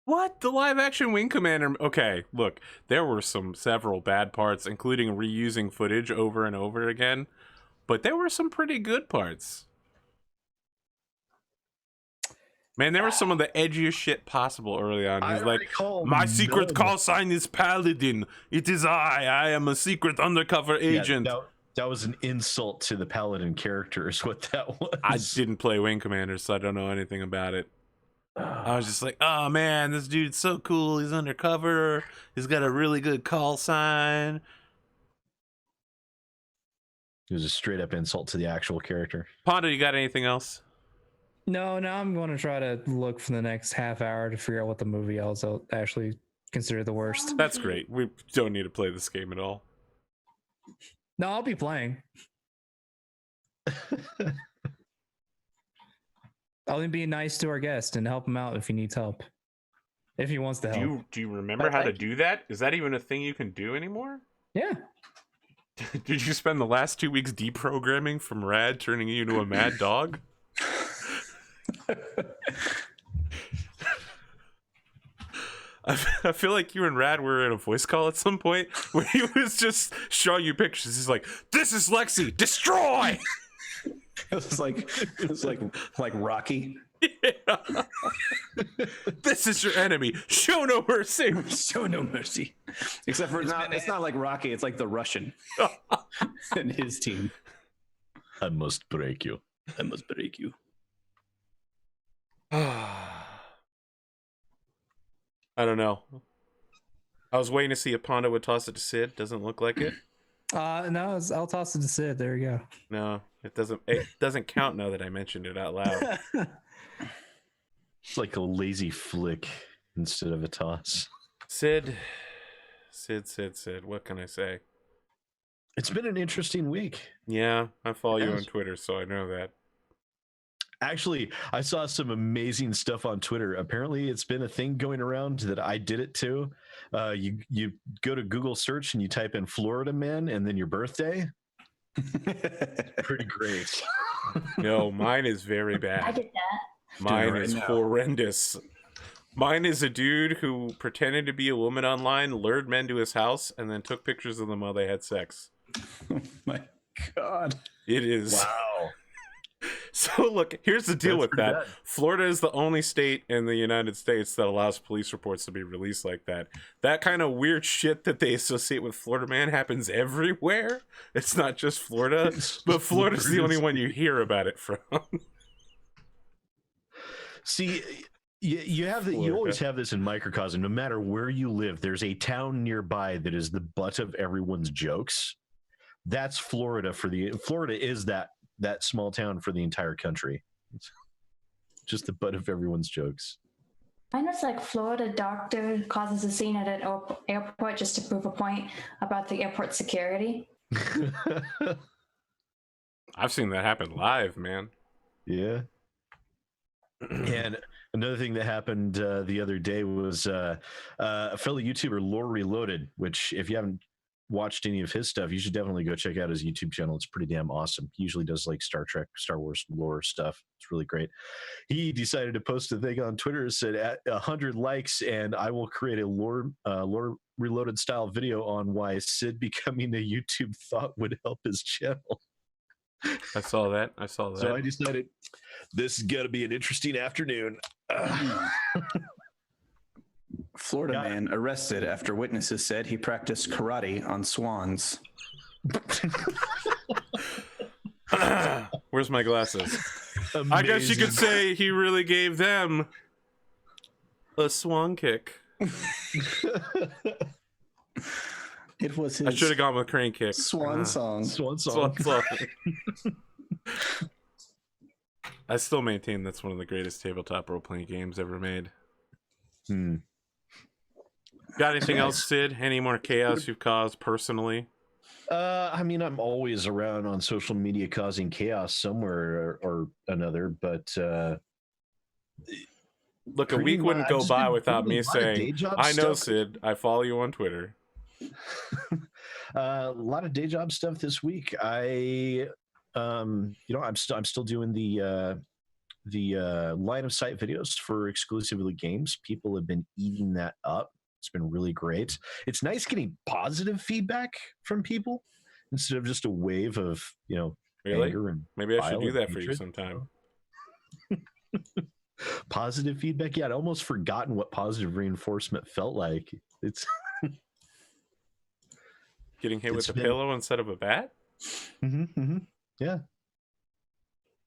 What? The live action Wing Commander? Okay, look, there were several bad parts, including reusing footage over and over again, but there were some pretty good parts. Man, there was some of the edgiest shit possible early on. He's like, my secret call sign is Paladin. It is I am a secret undercover agent. Yeah, that was an insult to the Paladin character is what that was. I didn't play Wing Commander, so I don't know anything about it. I was just like, oh man, this dude's so cool. He's undercover. He's got a really good call sign. It was a straight up insult to the actual character. Pondo, you got anything else? No, I'm going to try to look for the next half hour to figure out what the movie else I'll actually consider the worst. That's great. We don't need to play this game at all. No, I'll be playing. I'll be nice to our guest and help him out if he needs help. If he wants to help. Do you remember how to do that? Is that even a thing you can do anymore? Yeah. Did you spend the last 2 weeks deprogramming from Rad, turning you into a mad dog? I feel like you and Rad were in a voice call at some point where he was just showing you pictures. He's like, "This is Lexi, destroy!" It was like Rocky. Yeah. This is your enemy. Show no mercy. Show no mercy. Except for it's not like Rocky. It's like the Russian and his team. I must break you. I must break you. I don't know. I was waiting to see if Pondo would toss it to Sid. Doesn't look like it. No, I'll toss it to Sid. There you go. No, it doesn't. It doesn't count now that I mentioned it out loud. It's like a lazy flick instead of a toss. Sid. What can I say? It's been an interesting week. Yeah, I follow you on Twitter, so I know that. Actually, I saw some amazing stuff on Twitter. Apparently, it's been a thing going around that I did it too. You go to Google search and you type in Florida man and then your birthday. Pretty great. No, mine is very bad. I get that. Mine is horrendous. Mine is a dude who pretended to be a woman online, lured men to his house, and then took pictures of them while they had sex. Oh my God. It is. Wow. So look, here's the deal That's with pretty that. bad. Florida is the only state in the United States that allows police reports to be released like that. That kind of weird shit that they associate with Florida Man happens everywhere. It's not just Florida, It's but just Florida's the only Florida's- one you hear about it from. See, you have the, you always have this in microcosm. No matter where you live, there's a town nearby that is the butt of everyone's jokes. That's Florida Florida is that small town for the entire country. It's just the butt of everyone's jokes. I know it's like Florida doctor causes a scene at an airport just to prove a point about the airport security. I've seen that happen live, man. Yeah. And another thing that happened the other day was a fellow YouTuber, Lore Reloaded, which if you haven't watched any of his stuff, you should definitely go check out his YouTube channel. It's pretty damn awesome. He usually does like Star Trek, Star Wars lore stuff. It's really great. He decided to post a thing on Twitter that said at 100 likes and I will create a Lore Reloaded style video on why Sid becoming a YouTube thought would help his channel. I saw that. So I decided this is going to be an interesting afternoon. Florida man arrested after witnesses said he practiced karate on swans. Where's my glasses? I guess you could say he really gave them a swan kick. It was his I should have gone with crane kick. swan song. Swan song. Swan song. I still maintain that's one of the greatest tabletop role-playing games ever made. Got anything else, Sid? Any more chaos you've caused personally? I mean, I'm always around on social media causing chaos somewhere or another, but Look, a week wouldn't go by without me saying, I know, Sid, I follow you on Twitter. A lot of day job stuff this week. I'm still doing the line of sight videos for exclusively games. People have been eating that up. It's been really great. It's nice getting positive feedback from people instead of just a wave of Really? anger and Maybe I should bile do and that for you hatred. sometime. Positive feedback. Yeah, I'd almost forgotten what positive reinforcement felt like. It's Getting hit with a been- pillow instead of a bat? yeah.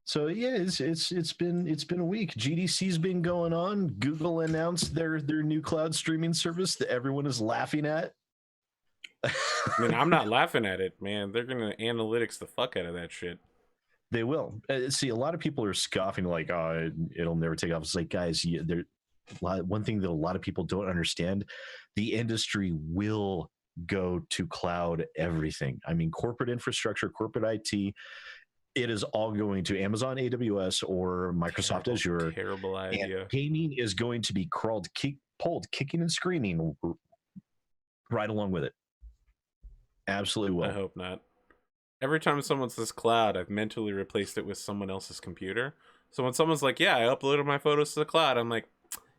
So yeah, it's been a week. GDC's been going on. Google announced their new cloud streaming service that everyone is laughing at. I mean, I'm not laughing at it, man. They're gonna analytics the fuck out of that shit. They will. See, a lot of people are scoffing like, "Oh, it'll never take off." It's like, guys, one thing that a lot of people don't understand: the industry will go to cloud everything. I mean, corporate infrastructure, corporate IT. It is all going to Amazon AWS or Microsoft Azure. Terrible idea. And gaming is going to be pulled kicking and screaming right along with it. Absolutely will. I hope not. Every time someone says cloud, I've mentally replaced it with someone else's computer. So when someone's like, yeah, I uploaded my photos to the cloud, I'm like,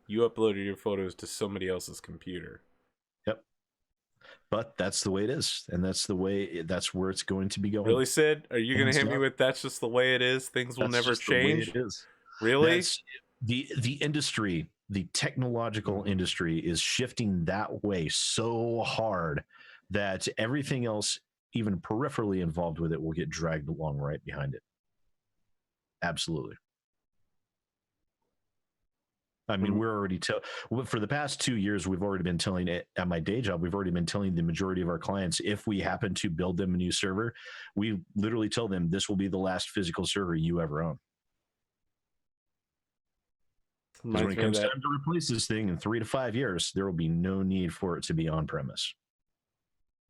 you uploaded your photos to somebody else's computer. Yep. But that's the way it is. And that's where it's going to be going. Really, Sid? Are you going to Hands hit me up. with that's just the way it is? Things will That's never just the way change? it is. Really? That's the industry, the technological industry is shifting that way so hard that everything else, even peripherally involved with it, will get dragged along right behind it. Absolutely. I mean, we're already for the past 2 years, we've already been telling it at my day job. We've already been telling the majority of our clients, if we happen to build them a new server, we literally tell them this will be the last physical server you ever own. Because when it comes time to replace this thing in 3 to 5 years, there will be no need for it to be on premise.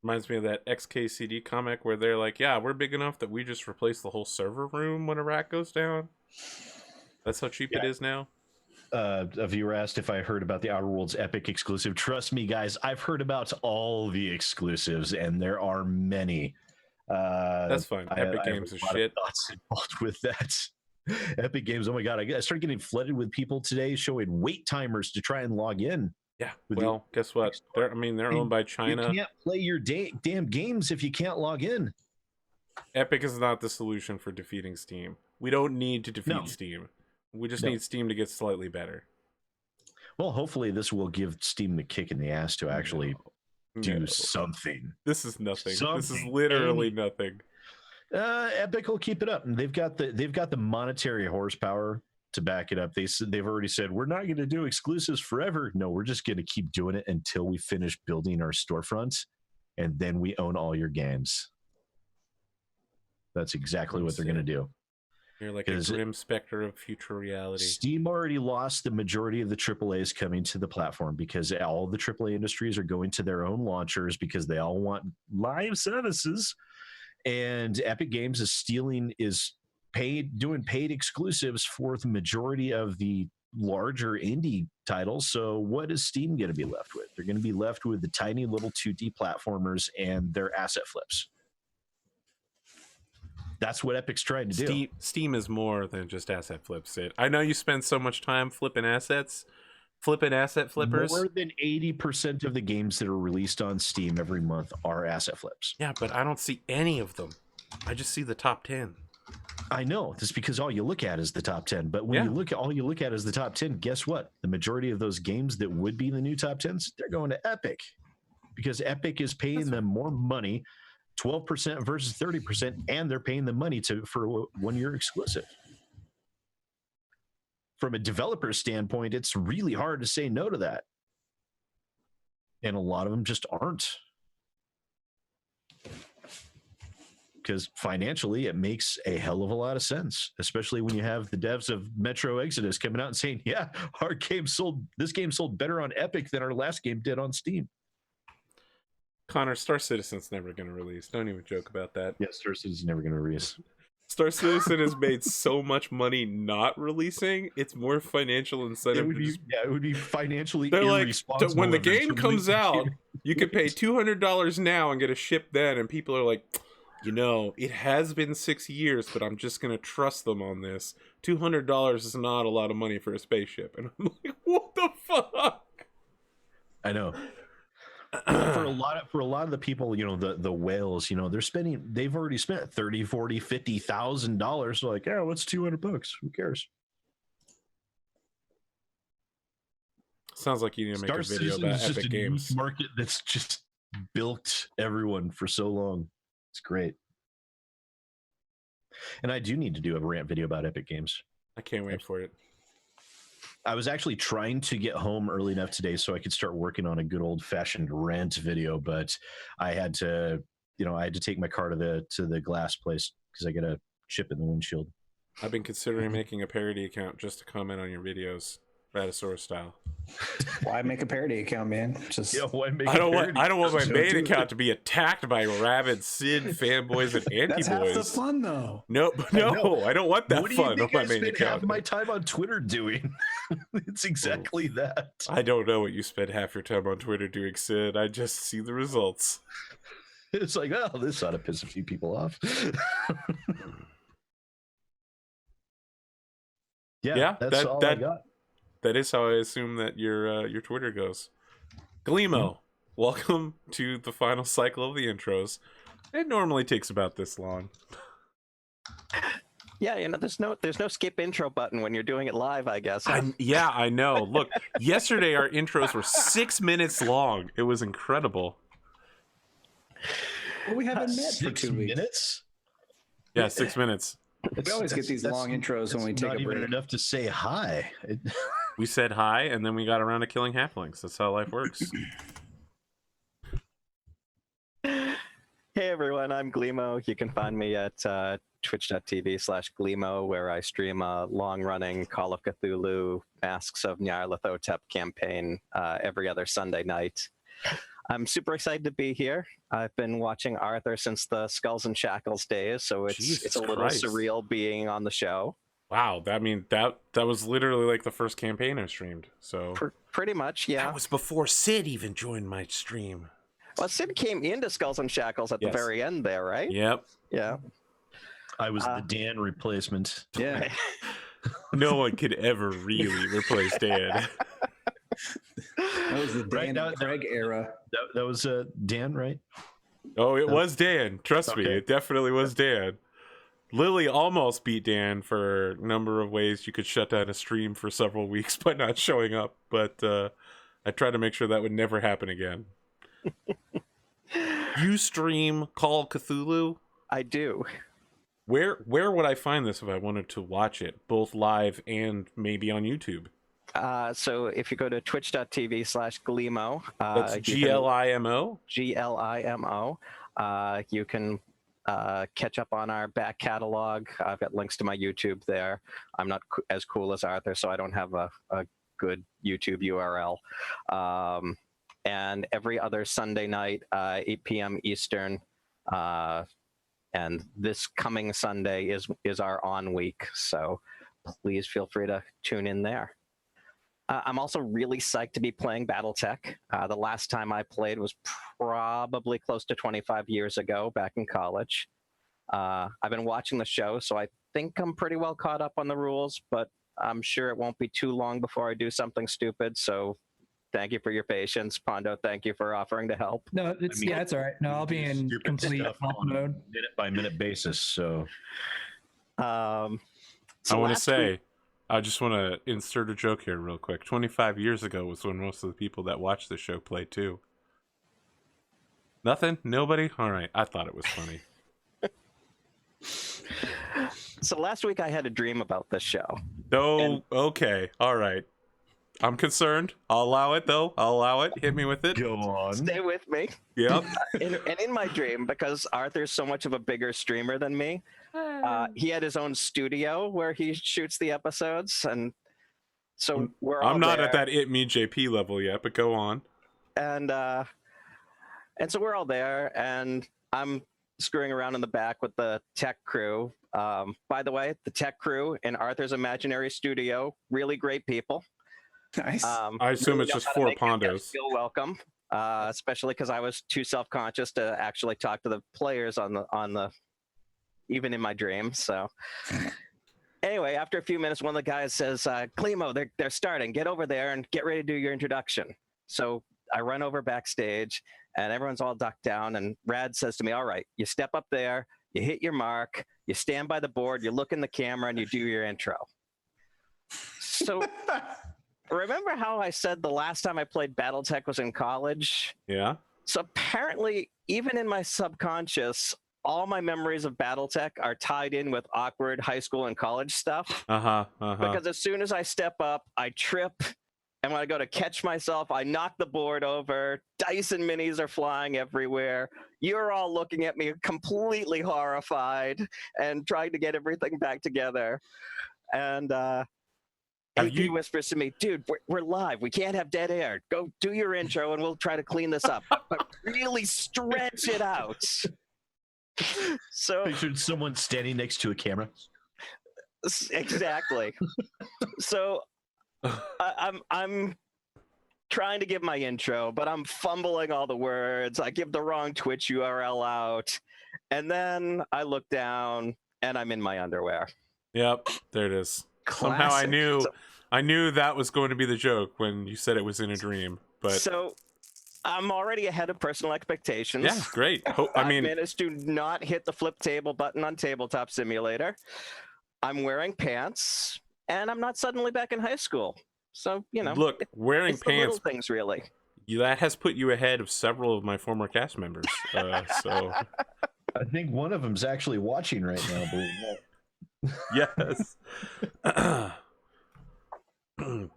Reminds me of that XKCD comic where they're like, yeah, we're big enough that we just replace the whole server room when a rack goes down. That's how cheap it is now. A viewer asked if I heard about the Outer Worlds Epic exclusive. Trust me, guys, I've heard about all the exclusives, and there are many. That's fine. Epic Games is shit. Thoughts involved with that. Epic Games. Oh my god! I started getting flooded with people today showing wait timers to try and log in. Yeah. Well, guess what? They're owned by China. You can't play your damn games if you can't log in. Epic is not the solution for defeating Steam. We don't need to defeat No. Steam. We just No. need Steam to get slightly better. Well, hopefully this will give Steam the kick in the ass to actually do No. something. This is nothing. This is Something. literally nothing. Epic will keep it up, and they've got the monetary horsepower to back it up. They've already said we're not going to do exclusives forever. No, we're just going to keep doing it until we finish building our storefront, and then we own all your games. That's exactly what they're going to do. You're like a grim specter of future reality. Steam already lost the majority of the AAAs coming to the platform because all the AAA industries are going to their own launchers because they all want live services. And Epic Games is doing paid exclusives for the majority of the larger indie titles. So what is Steam going to be left with? They're going to be left with the tiny little 2D platformers and their asset flips. That's what Epic's trying to do. Steam is more than just asset flips, Sid. I know you spend so much time flipping asset flippers. More than 80% of the games that are released on Steam every month are asset flips. Yeah, but I don't see any of them. I just see the top 10. I know. That's because all you look at is the top 10. But when all you look at is the top 10, guess what? The majority of those games that would be the new top 10s, they're going to Epic. Because Epic is paying them more money, 12% versus 30%, and they're paying them money for a 1-year exclusive. From a developer standpoint, it's really hard to say no to that. And a lot of them just aren't. Because financially, it makes a hell of a lot of sense, especially when you have the devs of Metro Exodus coming out and saying, yeah, this game sold better on Epic than our last game did on Steam. Connor, Star Citizen's never going to release. Don't even joke about that. Yeah, Star Citizen's never going to release. Star Citizen has made so much money not releasing. It's more financial incentive. It would be financially They're like, irresponsible. when the game comes out, you can pay $200 now and get a ship then. And people are like, it has been 6 years, but I'm just going to trust them on this. $200 is not a lot of money for a spaceship. And I'm like, what the fuck? I know. for a lot of the people, the whales, they've already spent $30,000, $40,000, $50,000. So like, yeah, what's $200? Who cares? Sounds like you need to make a video about Epic Games. Market that's just bilked everyone for so long. It's great. And I do need to do a rant video about Epic Games. I can't wait for it. I was actually trying to get home early enough today so I could start working on a good old fashioned rant video, but I had to take my car to the glass place because I got a chip in the windshield. I've been considering making a parody account just to comment on your videos, Raddosaurus style. Why make a parody account, man? I don't want my main account to be attacked by rabid Sid fanboys and anti-boys. That's half the fun, though. No, I don't want that fun on my main account. Half my time on Twitter doing. It's exactly that. I don't know what you spend half your time on Twitter doing, Sid. I just see the results. It's like, oh, this ought to piss a few people off. That's all I got. That is how I assume that your Twitter goes. Gleemo, welcome to the final cycle of the intros. It normally takes about this long. Yeah, there's no skip intro button when you're doing it live, I guess. Huh? I know. Look, yesterday our intros were 6 minutes long. It was incredible. Well, we haven't met for 2 weeks. Minutes? Yeah, 6 minutes. We always get these long intros when we take a break. Not even enough to say hi. We said hi, and then we got around to killing halflings. That's how life works. Hey everyone, I'm Gleemo. You can find me at twitch.tv/Gleemo, where I stream a long-running Call of Cthulhu Masks of Nyarlathotep campaign every other Sunday night. I'm super excited to be here. I've been watching Arthur since the Skulls and Shackles days, so it's a little surreal being on the show. Wow, that was literally like the first campaign I streamed. So pretty much, yeah. That was before Sid even joined my stream. Well, Sid came into Skulls and Shackles at the very end there, right? Yep. Yeah. I was the Dan replacement. Yeah. No one could ever really replace Dan. That was the Dan and Craig era. That was Dan, right? Oh, it was Dan. Trust me, it definitely was Dan. Lily almost beat Dan for a number of ways you could shut down a stream for several weeks by not showing up, but I tried to make sure that would never happen again. You stream Call of Cthulhu? I do. Where would I find this if I wanted to watch it, both live and maybe on YouTube? So if you go to twitch.tv/Glimo, That's Glimo? Glimo, you can catch up on our back catalog. I've got links to my YouTube there. I'm not as cool as Arthur, so I don't have a good YouTube URL. And every other Sunday night, 8 p.m. Eastern, and this coming Sunday is our on week, so please feel free to tune in there. I'm also really psyched to be playing Battletech. The last time I played was probably close to 25 years ago, back in college. I've been watching the show, so I think I'm pretty well caught up on the rules, but I'm sure it won't be too long before I do something stupid, so thank you for your patience. Pondo, thank you for offering to help. No, it's it's all right. No, I'll be in complete on mode. minute by minute basis. So, I want to say, I just want to insert a joke here real quick. 25 years ago was when most of the people that watched the show played too. Nothing? Nobody? All right. I thought it was funny. So last week I had a dream about this show. Oh, okay. All right. I'm concerned. I'll allow it, though. I'll allow it. Hit me with it. go on. Stay with me. Yep. And in my dream, because Arthur's so much of a bigger streamer than me, he had his own studio where he shoots the episodes, and so we're all I'm not there. at that It Me JP level yet, but go on. And so we're all there, and I'm screwing around in the back with the tech crew. By the way, the tech crew in Arthur's imaginary studio, really great people. Nice. I assume it's know just how to 4 make you guys pondos. feel welcome, especially because I was too self-conscious to actually talk to the players on the even in my dreams. So anyway, after a few minutes, one of the guys says, "Glimo, they're starting. Get over there and get ready to do your introduction." So I run over backstage, and everyone's all ducked down. And Rad says to me, "All right, you step up there, you hit your mark, you stand by the board, you look in the camera, and you do your intro." So. Remember how I said the last time I played Battletech was in college? Yeah? So apparently, even in my subconscious, all my memories of Battletech are tied in with awkward high school and college stuff. Because as soon as I step up, I trip, and when I go to catch myself, I knock the board over. Dice and minis are flying everywhere. You're all looking at me completely horrified and trying to get everything back together. And AP whispers to me, "Dude, we're live. We can't have dead air. Go do your intro and we'll try to clean this up. But really stretch it out." So Pictured someone standing next to a camera. exactly. So I'm trying to give my intro, but I'm fumbling all the words. I give the wrong Twitch URL out. And then I look down and I'm in my underwear. Yep, there it is. Classic. Somehow I knew that was going to be the joke when you said it was in a dream. But so I'm already ahead of personal expectations. yeah, great. I I mean, managed to not hit the flip table button on Tabletop Simulator. I'm wearing pants, and I'm not suddenly back in high school. So, look, wearing it's the little pants, things, really. that has put you ahead of several of my former cast members. So I think one of them's actually watching right now. Believe it or not. yes.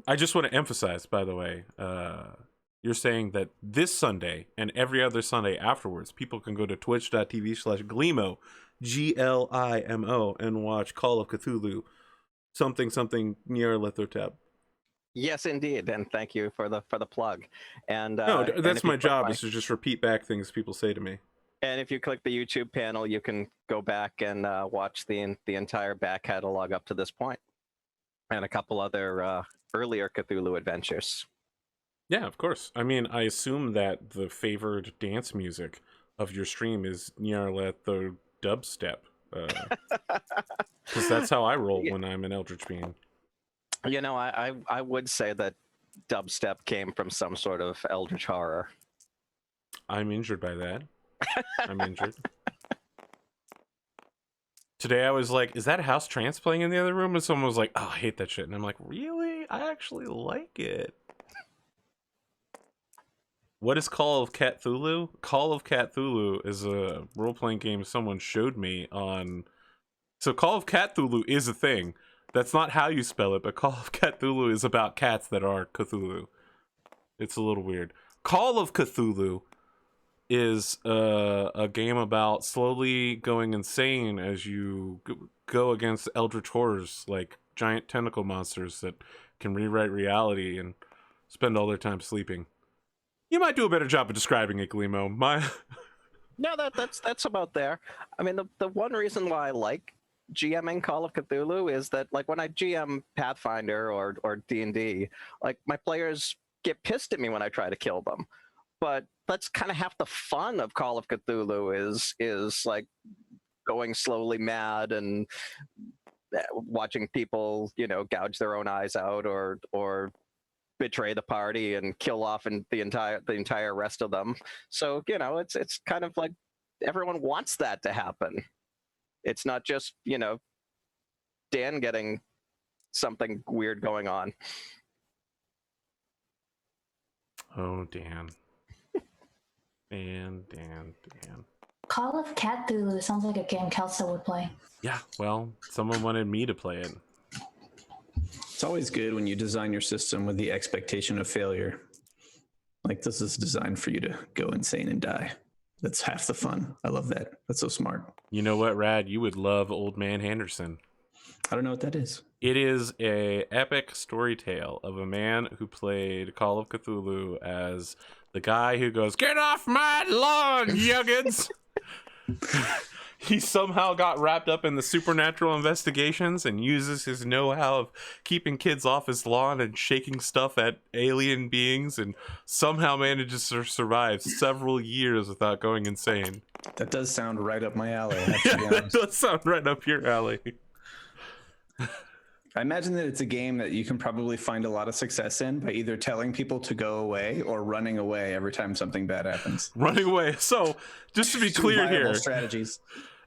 I just want to emphasize, by the way, you're saying that this Sunday and every other Sunday afterwards, people can go to twitch.tv/Glimo, Glimo, and watch Call of Cthulhu, something Nyarlathotep. Yes, indeed, and thank you for the plug. And No, and that's if you my click job, is to just repeat back things people say to me. And if you click the YouTube panel, you can go back and watch the entire back catalog up to this point, and a couple other earlier Cthulhu adventures. Yeah, of course. I mean, I assume that the favored dance music of your stream is Nyarlathotep dubstep, because that's how I roll when I'm an Eldritch Being. I would say that dubstep came from some sort of eldritch horror. I'm injured by that. I'm injured. Today I was like, is that House Trance playing in the other room? And someone was like, oh, I hate that shit. And I'm like, really? I actually like it. What is Call of Cthulhu? Call of Cthulhu is a role-playing game someone showed me on... So Call of Cthulhu is a thing. That's not how you spell it, but Call of Cthulhu is about cats that are Cthulhu. It's a little weird. Call of Cthulhu is a game about slowly going insane as you go against eldritch horrors, like giant tentacle monsters that can rewrite reality and spend all their time sleeping. You might do a better job of describing it, Glimo. No, that's about there. I mean, the one reason why I like GMing Call of Cthulhu is that, like, when I GM Pathfinder or D&D, like, my players get pissed at me when I try to kill them. But that's kind of half the fun of Call of Cthulhu is like going slowly mad and watching people, gouge their own eyes out or betray the party and kill off the entire rest of them. So, it's kind of like everyone wants that to happen. It's not just, Dan getting something weird going on. Oh, Dan. Dan. Call of Cthulhu sounds like a game Kelso would play. Yeah, well, someone wanted me to play it. It's always good when you design your system with the expectation of failure. Like, this is designed for you to go insane and die. That's half the fun. I love that. That's so smart. You know what, Rad? You would love Old Man Henderson. I don't know what that is. It is a epic story tale of a man who played Call of Cthulhu as the guy who goes, "Get off my lawn, youngins!" He somehow got wrapped up in the supernatural investigations and uses his know-how of keeping kids off his lawn and shaking stuff at alien beings, and somehow manages to survive several years without going insane. That does sound right up my alley. That does sound right up your alley. I imagine that it's a game that you can probably find a lot of success in by either telling people to go away or running away every time something bad happens. Running away. So, just to be Two clear viable here, strategies.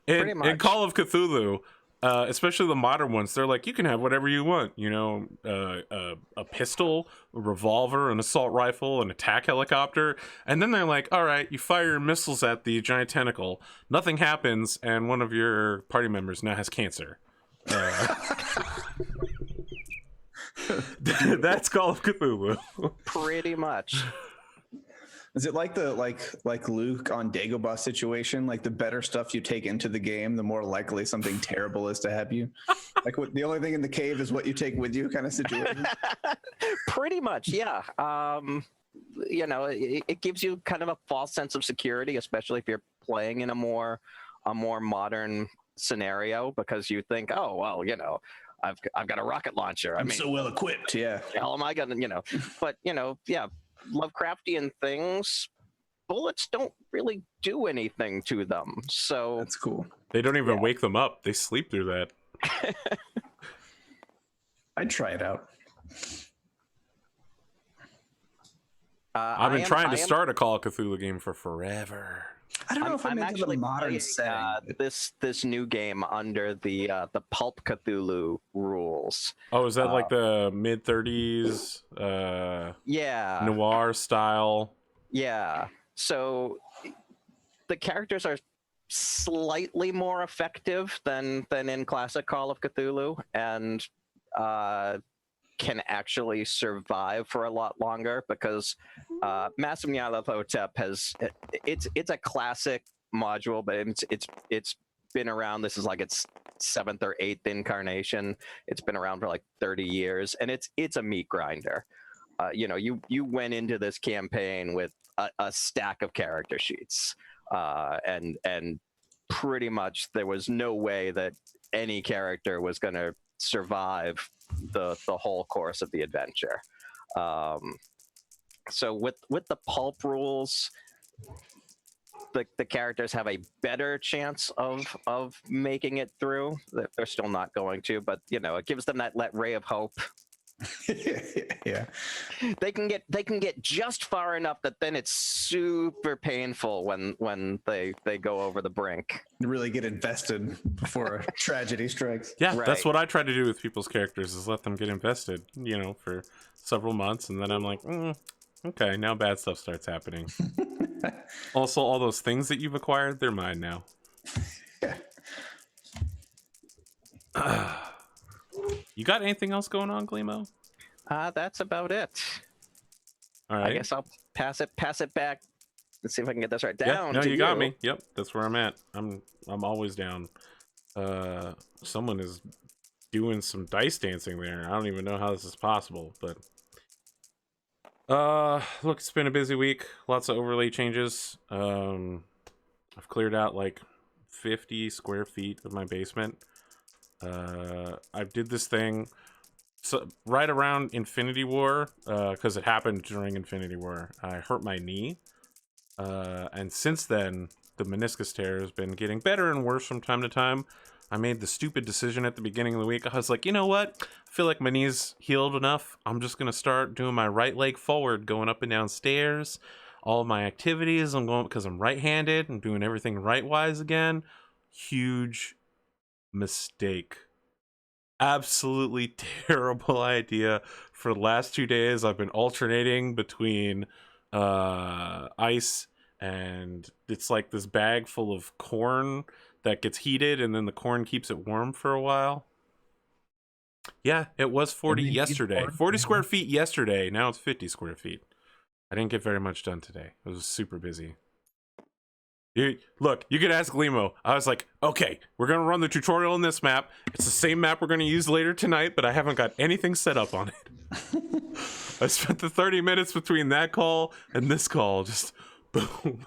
in Call of Cthulhu, especially the modern ones, they're like, you can have whatever you want. A pistol, a revolver, an assault rifle, an attack helicopter. And then they're like, all right, you fire your missiles at the giant tentacle. Nothing happens, and one of your party members now has cancer. That's Call of Cthulhu. Pretty much. Is it like the like Luke on Dagobah situation? Like, the better stuff you take into the game, the more likely something terrible is to happen you. Like, the only thing in the cave is what you take with you, kind of situation. Pretty much, yeah. It gives you kind of a false sense of security, especially if you're playing in a more modern scenario, because you think, oh well, I've got a rocket launcher. I'm so well equipped. Yeah. Hell am I gonna, But yeah, Lovecraftian things, bullets don't really do anything to them. So That's cool. They don't even wake them up. They sleep through that. I'd try it out. I've been trying to start a Call of Cthulhu game for forever. I don't know if I'm into actually the modern playing, setting. this new game under the Pulp Cthulhu rules. Oh, is that like the mid-30s noir style? Yeah. So the characters are slightly more effective than in classic Call of Cthulhu, and can actually survive for a lot longer, because Massive Nyarlathotep it's a classic module, but it's been around. This is like its 7th or 8th incarnation. It's been around for like 30 years, and it's a meat grinder. You went into this campaign with a stack of character sheets, and pretty much there was no way that any character was going to survive the whole course of the adventure. So with the pulp rules, the characters have a better chance of making it through. They're still not going to, but it gives them that ray of hope Yeah. They can get just far enough that then it's super painful when they go over the brink. Really get invested before a tragedy strikes. Yeah, Right. that's what I try to do with people's characters, is let them get invested, you know, for several months, and then I'm like, okay, now bad stuff starts happening. Also, all those things that you've acquired, they're mine now. You got anything else going on, Gleemo? That's about it. All right. I guess I'll pass it back. Let's see if I can get this right. Yeah, Down. no, to you got me. Yep, that's where I'm at. I'm always down. Someone is doing some dice dancing there. I don't even know how this is possible, but look, it's been a busy week. Lots of overlay changes. I've cleared out like 50 square feet of my basement. I did this thing right around Infinity War, because it happened during Infinity War. I hurt my knee, and since then the meniscus tear has been getting better and worse from time to time. I made the stupid decision at the beginning of the week. I was like, you know what? I feel like my knee's healed enough. I'm just gonna start doing my right leg forward, going up and down stairs. All of my activities, I'm going because I'm right-handed. I'm doing everything right-wise again. Huge mistake. Absolutely terrible idea. For the last 2 days, I've been alternating between ice, and it's like this bag full of corn that gets heated, and then the corn keeps it warm for a while. Yeah, it was 40 yesterday. 40 square feet yesterday. Now it's 50 square feet. I didn't get very much done today. I was super busy. Look, you could ask Gleemo. I was like, okay, we're going to run the tutorial on this map. It's the same map we're going to use later tonight, but I haven't got anything set up on it. I spent the 30 minutes between that call and this call. Just boom.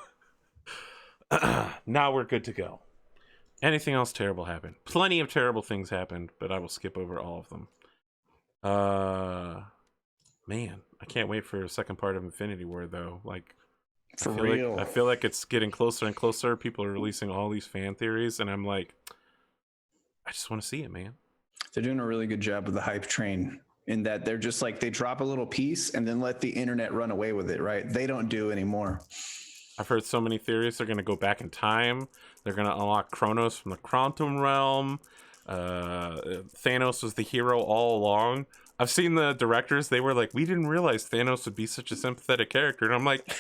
Now we're good to go. Anything else terrible happened? Plenty of terrible things happened, but I will skip over all of them. Man, I can't wait for a second part of Infinity War, though. Like, For real. I feel like it's getting closer and closer. People are releasing all these fan theories, and I'm like, I just want to see it, man. They're doing a really good job with the hype train in that they're just like, they drop a little piece and then let the internet run away with it, right? They don't do anymore. I've heard so many theories. They're going to go back in time. They're going to unlock Kronos from the quantum realm. Thanos was the hero all along. I've seen the directors. They were like, we didn't realize Thanos would be such a sympathetic character. And I'm like,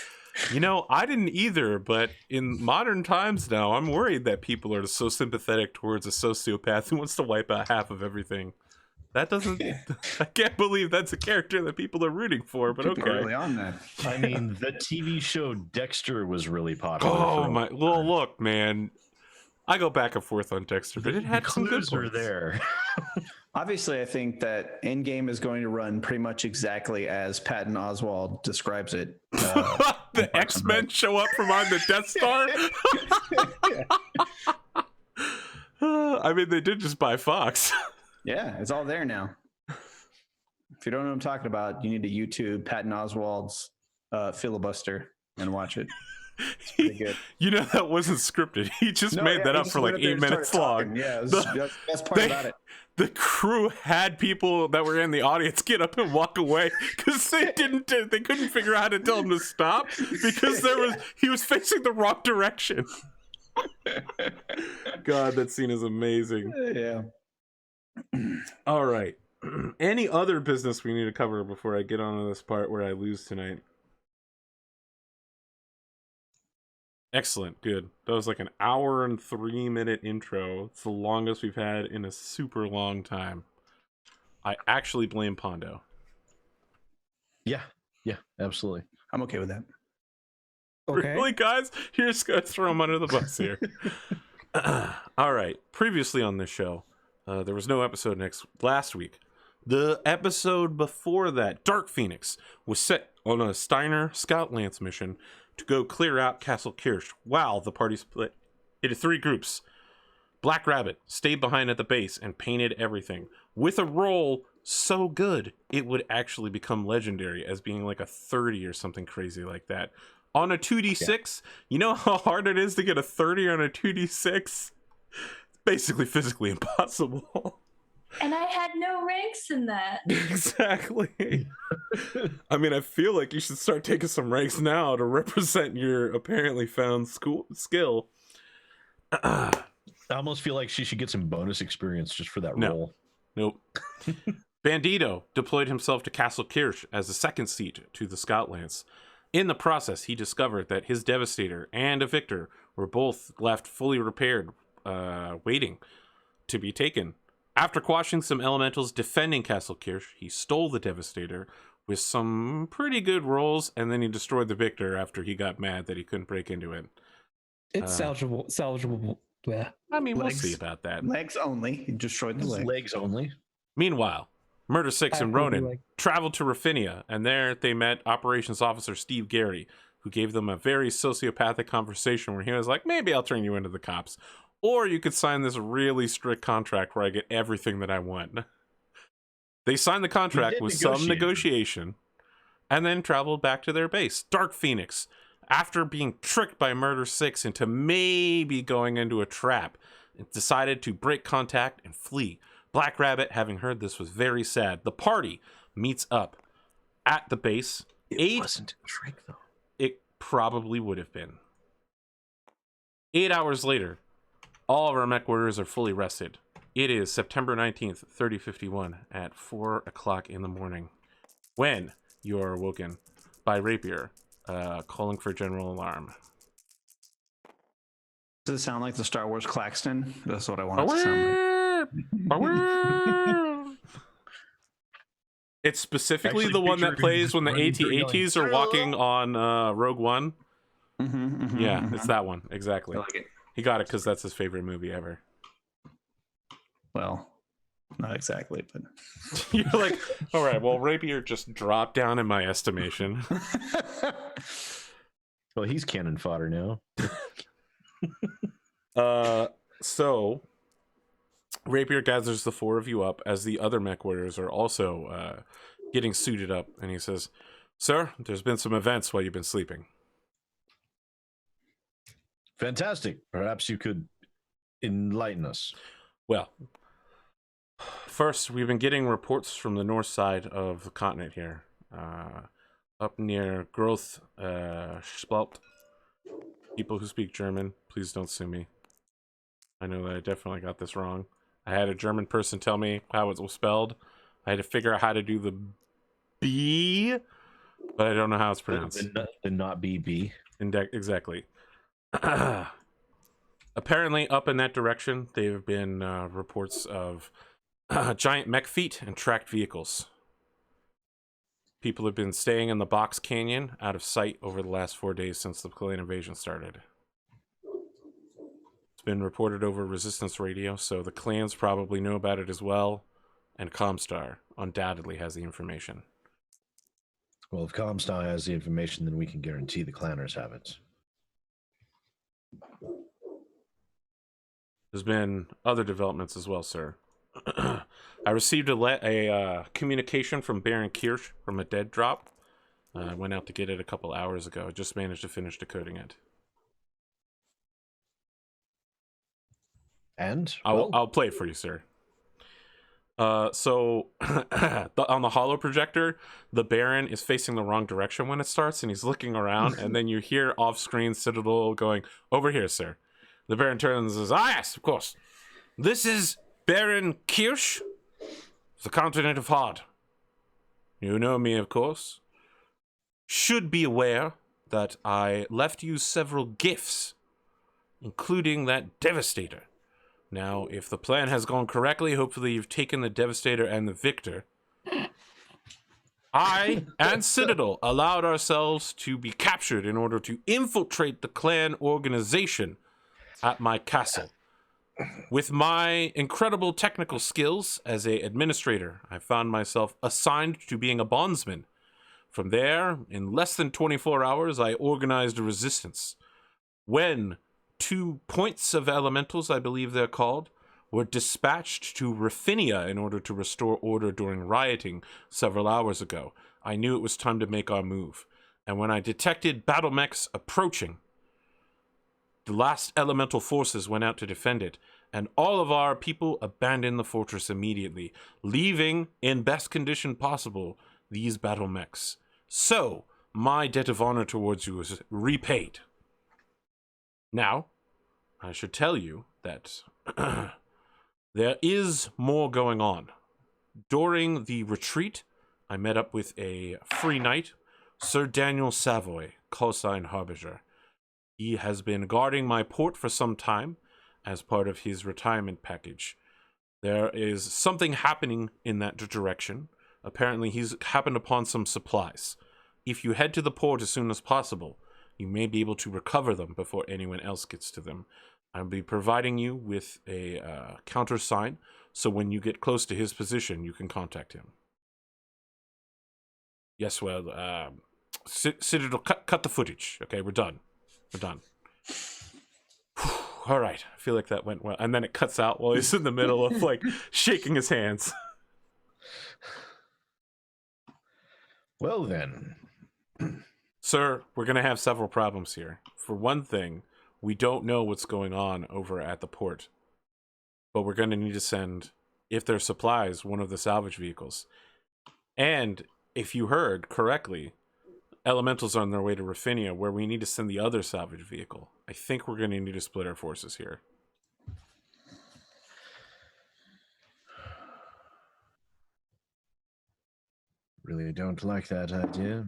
you know, I didn't either. But in modern times now, I'm worried that people are so sympathetic towards a sociopath who wants to wipe out half of everything. That doesn't... I can't believe that's a character that people are rooting for, but People are okay. really on that. I mean, the TV show Dexter was really popular. Oh my! Well, look, man, I go back and forth on Dexter, but it had some good clues are ones. there. Obviously, I think that Endgame is going to run pretty much exactly as Patton Oswalt describes it. The X-Men show up from on the Death Star. I mean, they did just buy Fox. Yeah, it's all there now. If you don't know what I'm talking about, you need to YouTube Patton Oswalt's filibuster and watch it. It's pretty good. You know, that wasn't scripted. He just made that up for like 8 minutes long. Yeah, that's the best part about it. The crew had people that were in the audience get up and walk away because they couldn't figure out how to tell him to stop because he was facing the wrong direction. God, that scene is amazing. Yeah. All right. Any other business we need to cover before I get on to this part where I lose tonight? Excellent. Good. That was like an 1 and 3 minute intro. It's the longest we've had in a super long time. I actually blame Pondo. Yeah, absolutely. I'm okay with that. Okay. Really, guys? Here's going to throw him under the bus here. All right. Previously on this show, there was no episode last week. The episode before that, Dark Phoenix, was set on a Steiner Scout Lance mission to go clear out Castle Kirsch. Wow, the party split into 3 groups. Black Rabbit stayed behind at the base and painted everything with a roll so good it would actually become legendary as being like a 30 or something crazy like that. On a 2d6, you know how hard it is to get a 30 on a 2d6? It's basically physically impossible. And I had no ranks in that. Exactly. I mean, I feel like you should start taking some ranks now to represent your apparently found skill. I almost feel like she should get some bonus experience just for that role. Nope. Bandito deployed himself to Castle Kirsch as a second seat to the Scout Lance. In the process, he discovered that his Devastator and a Victor were both left fully repaired, waiting to be taken. After quashing some elementals defending Castle Kirsch, he stole the Devastator with some pretty good rolls, and then he destroyed the Victor after he got mad that he couldn't break into it. It's salvageable. Yeah. I mean, we'll see about that. Legs only. He destroyed the leg. Legs only. Meanwhile, Murder 6 and Absolutely, Ronan traveled to Raffinia, and there they met Operations Officer Steve Gary, who gave them a very sociopathic conversation where he was like, maybe I'll turn you into the cops. Or you could sign this really strict contract where I get everything that I want. They signed the contract with some negotiation, and then traveled back to their base, Dark Phoenix. After being tricked by Murder 6 into maybe going into a trap, it decided to break contact and flee. Black Rabbit, having heard this, was very sad. The party meets up at the base. It wasn't a trick, though. It probably would have been. 8 hours later, all of our Mechwarriors are fully rested. It is September 19th, 3051 at 4 o'clock in the morning when you are awoken by Rapier calling for general alarm. Does it sound like the Star Wars Claxton? That's what I want it to sound like. It's specifically the one that plays when the AT-ATs are walking on Rogue One. Yeah, it's that one. Exactly. I like it. He got it because that's his favorite movie ever. Well, not exactly, but You're like, all right, well, Rapier just dropped down in my estimation. Well, he's cannon fodder now. So Rapier gathers the four of you up as the other Mechwarriors are also getting suited up, and he says, "Sir, there's been some events while you've been sleeping." Fantastic. Perhaps you could enlighten us. Well, first, we've been getting reports from the north side of the continent here, up near Groth Spalt. People who speak German, please don't sue me. I know that I definitely got this wrong. I had a German person tell me how it was spelled. I had to figure out how to do the B, but I don't know how it's pronounced. The not BB. Exactly. Apparently, up in that direction, there have been reports of giant mech feet and tracked vehicles. People have been staying in the Box Canyon out of sight over the last 4 days since the clan invasion started. It's been reported over Resistance Radio, so the clans probably know about it as well, and Comstar undoubtedly has the information. Well, if Comstar has the information, then we can guarantee the clanners have it. There's been other developments as well, sir. I received a communication from Baron Kirsch from a dead drop. I went out to get it a couple hours ago. I just managed to finish decoding it. And? I'll play it for you, sir. So, on the holo projector, the Baron is facing the wrong direction when it starts, and he's looking around, and then you hear off-screen Citadel going, "Over here, sir." The Baron turns and says, "Ah, yes, of course. This is Baron Kirsch, the continent of Hard. You know me, of course. Should be aware that I left you several gifts, including that Devastator. Now, if the plan has gone correctly, hopefully you've taken the Devastator and the Victor. I and Citadel allowed ourselves to be captured in order to infiltrate the clan organization at my castle. With my incredible technical skills as an administrator, I found myself assigned to being a bondsman. From there, in less than 24 hours, I organized a resistance. When 2 points of elementals, I believe they're called, were dispatched to Raffinia in order to restore order during rioting several hours ago, I knew it was time to make our move. And when I detected Battlemechs approaching, the last elemental forces went out to defend it, and all of our people abandon the fortress immediately, leaving, in best condition possible, these Battlemechs. So, my debt of honor towards you is repaid. Now, I should tell you that there is more going on. During the retreat, I met up with a free knight, Sir Daniel Savoy, callsign Harbinger. He has been guarding my port for some time as part of his retirement package. There is something happening in that direction. Apparently, he's happened upon some supplies. If you head to the port as soon as possible, you may be able to recover them before anyone else gets to them. I'll be providing you with a countersign, so when you get close to his position, you can contact him. Yes, well, Citadel, cut the footage. Okay, we're done. We're done. All right, I feel like that went well. And then it cuts out while he's in the middle of, like, shaking his hands. Well, then. Sir, we're going to have several problems here. For one thing, we don't know what's going on over at the port. But we're going to need to send, if there's supplies, one of the salvage vehicles. And, if you heard correctly, elementals are on their way to Raffinia, where we need to send the other salvage vehicle. I think we're going to need to split our forces here. Really don't like that idea.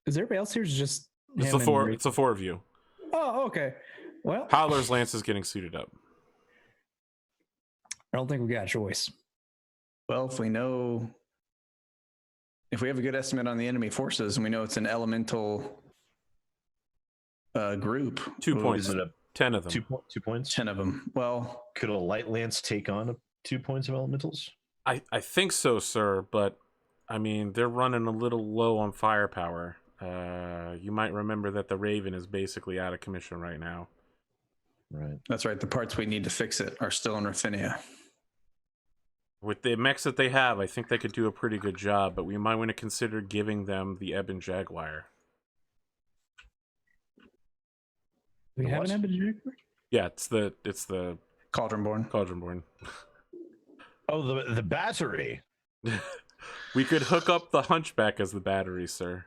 Is everybody else here just It's him the four. and It's the four of you. Oh, okay. Well, Howler's lance is getting suited up. I don't think we got a choice. Well, if we have a good estimate on the enemy forces and we know it's an elemental group. 2 points. Is it 10 of them. 2 points? 10 of them. Well, Could a light lance take on 2 points of elementals? I think so, sir, but I mean, they're running a little low on firepower. You might remember that the Raven is basically out of commission right now. Right. that's right. The parts we need to fix it are still in Raffinia. With the mechs that they have, I think they could do a pretty good job, but we might want to consider giving them the Ebon Jaguar. We have an Ebon. Yeah, it's the Cauldronborn. Cauldronborn. Oh, the battery. We could hook up the Hunchback as the battery, sir.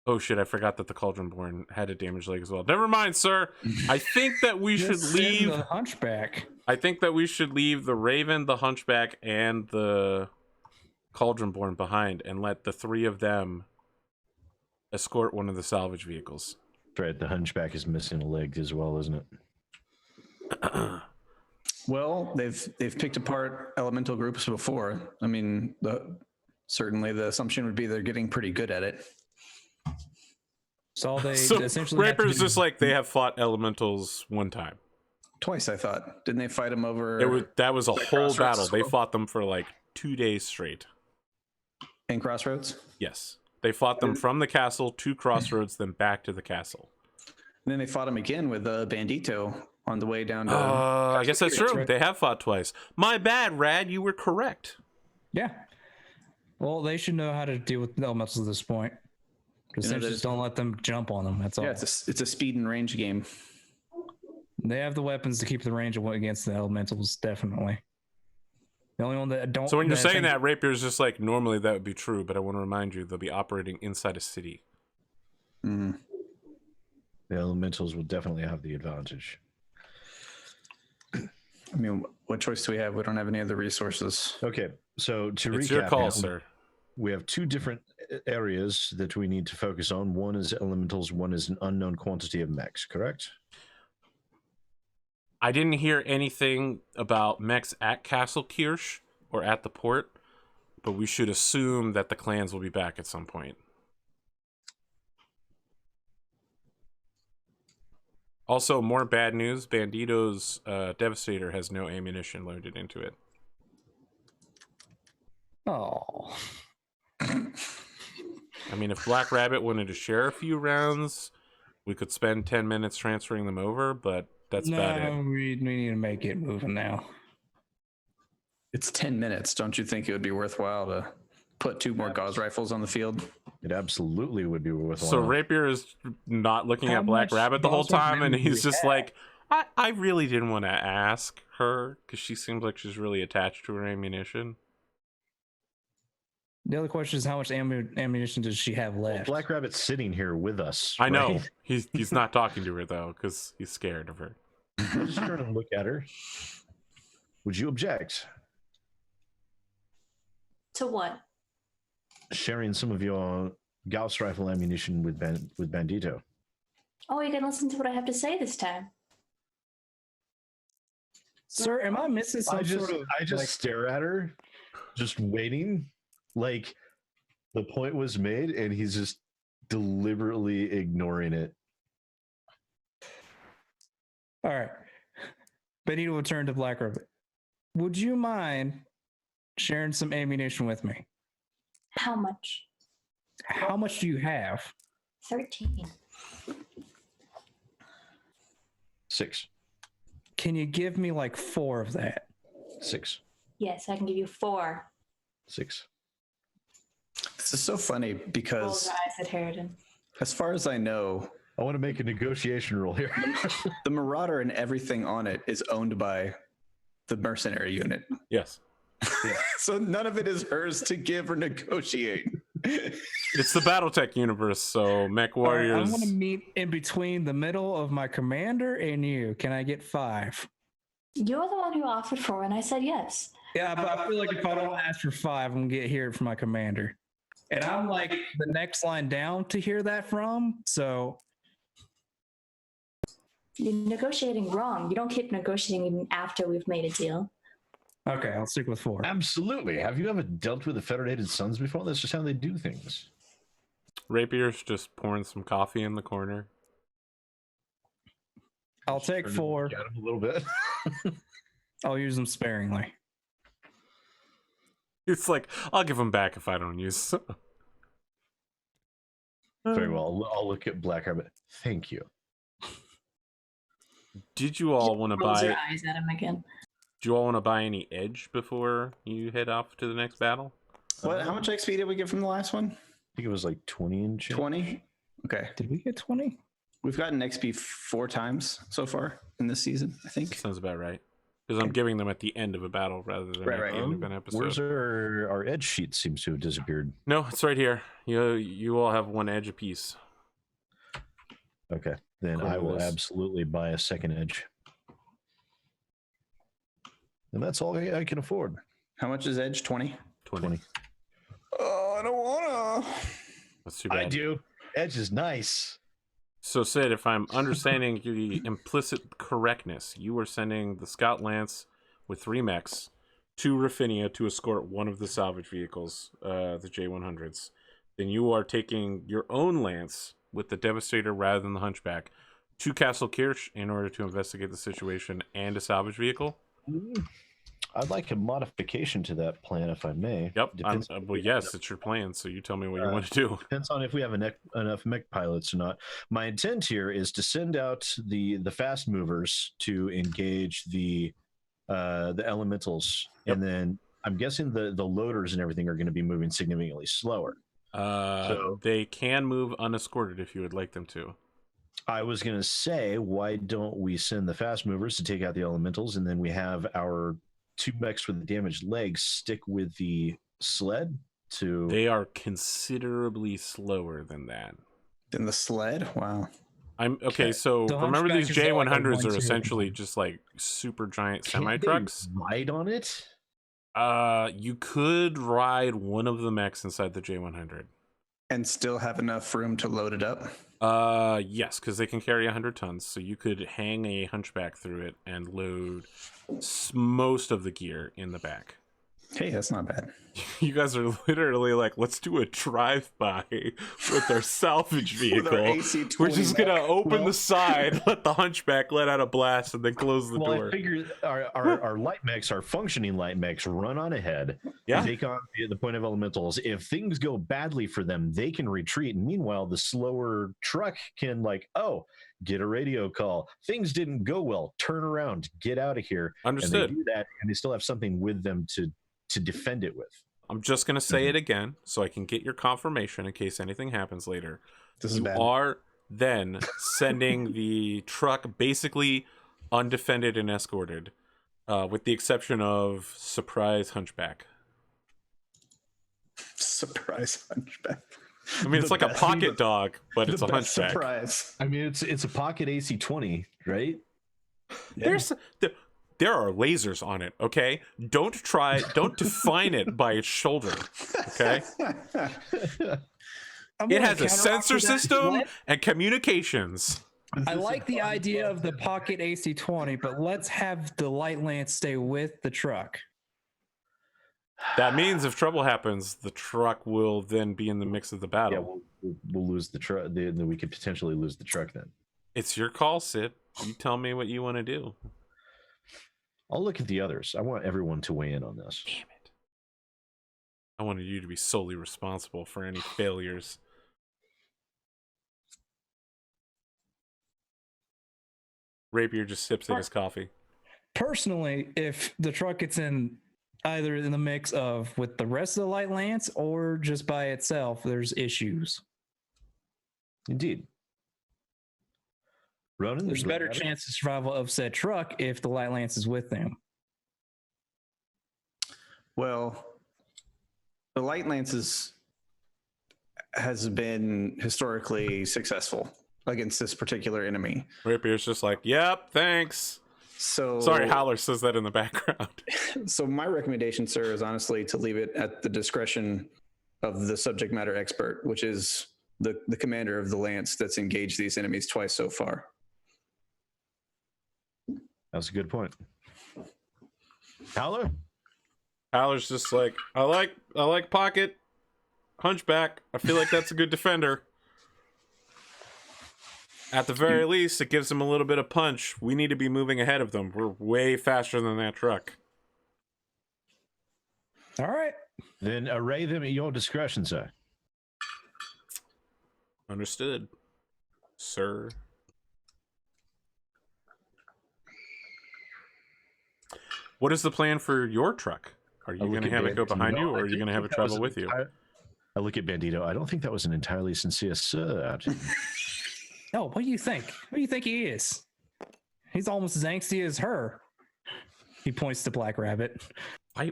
Oh shit, I forgot that the Cauldronborn had a damaged leg as well. Never mind, sir. I think that we should Just send leave the Hunchback. I think that we should leave the Raven, the Hunchback, and the Cauldronborn behind and let the three of them escort one of the salvage vehicles. That's right. The Hunchback is missing a leg as well, isn't it? Well, they've picked apart elemental groups before. I mean, certainly the assumption would be they're getting pretty good at it. So all they So essentially have to Raper's do- just like they have fought elementals one time. Twice, I thought. Didn't they fight them over That was a whole Crossroads battle. as They well? fought them for like 2 days straight. in Crossroads? Yes. They fought them from the castle to Crossroads, then back to the castle. And then they fought him again with Bandito on the way down to. I guess that's true. right. They have fought twice. My bad, Rad. You were correct. Yeah. Well, they should know how to deal with elementals at this point. Just, You know, just don't let them jump on them. That's all. Yeah, it's a speed and range game. They have the weapons to keep the range against the elementals, definitely. The only one that don't. So when you're saying I that, Rapier's just like, normally that would be true, but I want to remind you they'll be operating inside a city. Mm. The elementals will definitely have the advantage. I mean, what choice do we have? We don't have any other resources. Okay, so to It's recap, your call, now, sir. we have 2 different areas that we need to focus on. One is elementals, one is an unknown quantity of mechs, correct? I didn't hear anything about mechs at Castle Kirsch or at the port, but we should assume that the clans will be back at some point. Also, more bad news. Bandito's Devastator has no ammunition loaded into it. Oh. I mean, if Black Rabbit wanted to share a few rounds, we could spend 10 minutes transferring them over, but that's about it. We need to make it moving now. It's 10 minutes. Don't you think it would be worthwhile to put 2 more Gauss rifles on the field? It absolutely would be worthwhile. So Rapier is not looking How at Black much Rabbit the whole Gauss time, and ammo do he's we just have? like, I really didn't want to ask her because she seems like she's really attached to her ammunition. The other question is how much ammunition does she have Well, left? Black Rabbit's sitting here with us. I know right? he's not talking to her though because he's scared of her. I'll just turn and look at her. Would you object? To what? Sharing some of your Gauss rifle ammunition with Bandito. Oh, you can listen to what I have to say this time. Sir, am I missing some I just like, stare at her, just waiting. Like the point was made, and he's just deliberately ignoring it. all right. Benito will turn to Black Rabbit. Would you mind sharing some ammunition with me? How much? How much do you have? 13. 6. Can you give me like 4 of that? 6. Yes, I can give you 4. 6. This is so funny because, Rolls eyes at Harridan. as far as I know, I want to make a negotiation roll here. the Marauder and everything on it is owned by the mercenary unit. Yes, So none of it is hers to give or negotiate. it's the BattleTech universe, so Mech All right, Warriors. I'm going to meet in between the middle of my commander and you. Can I get 5? You're the one who offered 4, and I said yes. Yeah, but I feel like if I don't ask for 5, I'm going to get here from my commander. And I'm like the next line down to hear that from. So You're negotiating wrong. You don't keep negotiating even after we've made a deal. okay, I'll stick with 4. Absolutely. Have you ever dealt with the Federated Sons before? That's just how they do things. Rapier's just pouring some coffee in the corner. I'll take 4. Get him a little bit. I'll use them sparingly. It's like, I'll give them back if I don't use them. Very well. I'll look at Black Rabbit. Thank you. Did you all want to Rolls your buy? eyes at him again. Do you all want to buy any edge before you head off to the next battle? What? How much XP did we get from the last one? I think it was like 20 and change. 20? Okay. Did we get 20? We've gotten XP 4 times so far in this season, I think. Sounds about right. Because I'm giving them at the end of a battle rather than Right, at the end of an Where's episode. our edge sheet? Seems to have disappeared. No, it's right here. You all have 1 edge apiece. Okay, then Cool, I will this. absolutely buy a second edge. And that's all I can afford. How much is Edge? 20? 20. Oh, I don't wanna. That's too bad. I do. Edge is nice. So, Sid, if I'm understanding the implicit correctness, you are sending the Scout Lance with 3 mechs to Raffinia to escort one of the salvage vehicles, the J100s. Then you are taking your own Lance with the Devastator rather than the Hunchback to Castle Kirch in order to investigate the situation and a salvage vehicle. I'd like a modification to that plan, if I may. Yep. Depends, Well, yes, it's your plan, so you tell me what you want to do. depends on if we have enough mech pilots or not. My intent here is to send out the fast movers to engage the elementals, Yep. and then I'm guessing the loaders and everything are going to be moving significantly slower. They can move unescorted if you would like them to. I was going to say, why don't we send the fast movers to take out the elementals, and then we have our 2 mechs with damaged legs stick with the sled to... They are considerably slower than that. Then the sled? Wow. I'm okay. So The remember, these Hunchback is like a J100s are 1-2. essentially just like super giant Can't semi they trucks. ride on it? You could ride one of the mechs inside the J100. And still have enough room to load it up? Yes, because they can carry 100 tons, so you could hang a Hunchback through it and load most of the gear in the back. Hey, that's not bad. You guys are literally like, let's do a drive-by with our salvage With our vehicle. AC-20 We're just gonna mech. open the side, let the Hunchback let out a blast, and then close the Well, door. I figure our light mechs, our functioning light mechs, run on ahead, Yeah. take on the point of elementals. If things go badly for them, they can retreat. And meanwhile, the slower truck can get a radio call. Things didn't go well. Turn around, get out of here. Understood. And they do that, and they still have something with them to defend it with. I'm just gonna say it again so I can get your confirmation in case anything happens later. This is You bad. are then sending the truck basically undefended and escorted, with the exception of surprise hunchback. Surprise hunchback. I mean, it's The like a best- pocket dog, but it's a The best hunchback. surprise. I mean, it's a pocket AC-20, right? There are lasers on it. Okay, don't define it by its shoulder. Okay, I'm it gonna has a counter sensor offer that. system What? and communications. I like the idea of the pocket AC-20, but let's have the light lance stay with the truck. That means if trouble happens, the truck will then be in the mix of the Yeah, battle. we'll lose the truck. Then we could potentially lose the truck. Then It's your call, Sid. You tell me what you want to do. I'll look at the others. I want everyone to weigh in on this. Damn it! I wanted you to be solely responsible for any failures. Rapier just sips at his coffee. Personally, if the truck gets in either in the mix of with the rest of the light lance or just by itself, there's issues. Indeed. Ronan, There's a better chance of survival of said truck if the light lance is with them. Well, the light lances has been historically successful against this particular enemy. Rapier's just like, yep, thanks. So Sorry, Howler says that in the background. So my recommendation, sir, is honestly to leave it at the discretion of the subject matter expert, which is the commander of the lance that's engaged these enemies twice so far. That's a good point. Howler? Howler's just like, I like pocket hunchback. I feel like that's a good defender. At the very least, it gives them a little bit of punch. We need to be moving ahead of them. We're way faster than that truck. All right. Then array them at your discretion, sir. Understood, sir. What is the plan for your truck? Are you going to have it go behind you, or are you going to have it travel with you? I look at Bandito. I don't think that was an entirely sincere sir. Oh, what do you think? What do you think he is? He's almost as angsty as her. He points to Black Rabbit.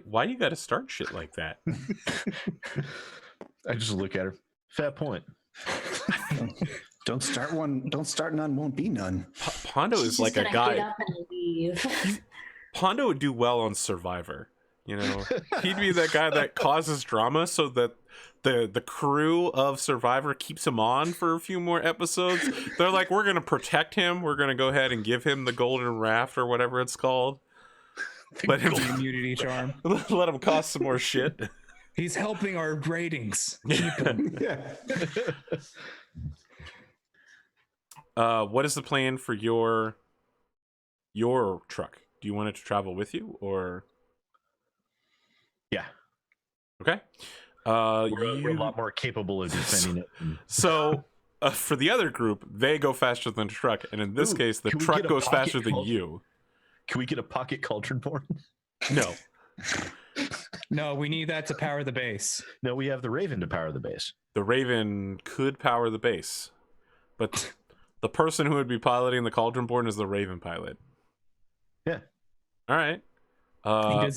Why you got to start shit like that? I just look at her. Fair point. Don't start one. Don't start none. Won't be none. Pondo is She's like a gonna guy. get up and leave. Pondo would do well on Survivor. You know, he'd be that guy that causes drama so that the crew of Survivor keeps him on for a few more episodes. They're like, we're going to protect him. We're going to go ahead and give him the golden raft or whatever it's called. Let him Immunity charm. let him cause some more shit. He's helping our ratings. Keep him. What is the plan for your truck? Do you want it to travel with you, or? Yeah. Okay. We're a lot more capable of defending it. So, for the other group, they go faster than the truck, and in this case, the can we truck get a goes pocket faster than cult- you. Can we get a pocket cauldron born? No. No, we need that to power the base. No, we have the Raven to power the base. The Raven could power the base, but the person who would be piloting the Cauldron Born is the Raven pilot. Yeah. All right. I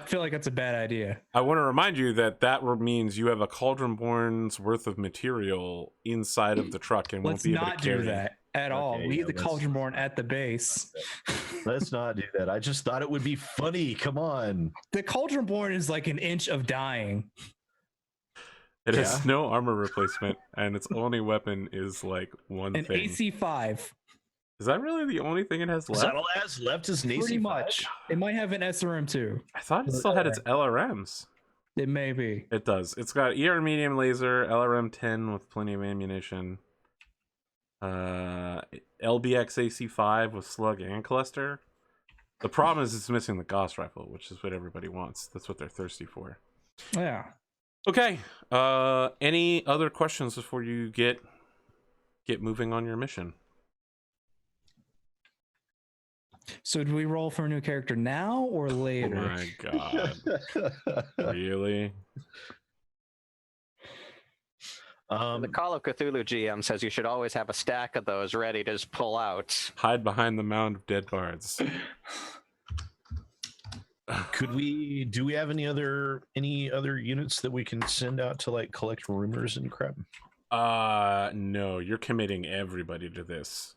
feel like that's a bad idea. I want to remind you that means you have a Cauldron Born's worth of material inside of the truck and Let's won't be able not to carry do that at all. Okay, Leave yeah, the let's- Cauldron Born at the base. Let's not do that. I just thought it would be funny. Come on. The Cauldron Born is like an inch of dying. It Yeah. has no armor replacement, and its only weapon is like one An thing. AC-5. Is that really the only thing it has Is left? that all it has left is an Pretty AC-5? much. It might have an SRM too. I thought it still had its LRMs. It may be. It does. It's got ER medium laser, LRM 10 with plenty of ammunition. LBX AC5 with slug and cluster. The problem is it's missing the Gauss rifle, which is what everybody wants. That's what they're thirsty for. Yeah. Okay. Any other questions before you get moving on your mission? So do we roll for a new character now or Oh later? my god. Really? The Call of Cthulhu GM says you should always have a stack of those ready to just pull out. Hide behind the mound of dead bards. do we have any other units that we can send out to like collect rumors and crap? No, you're committing everybody to this.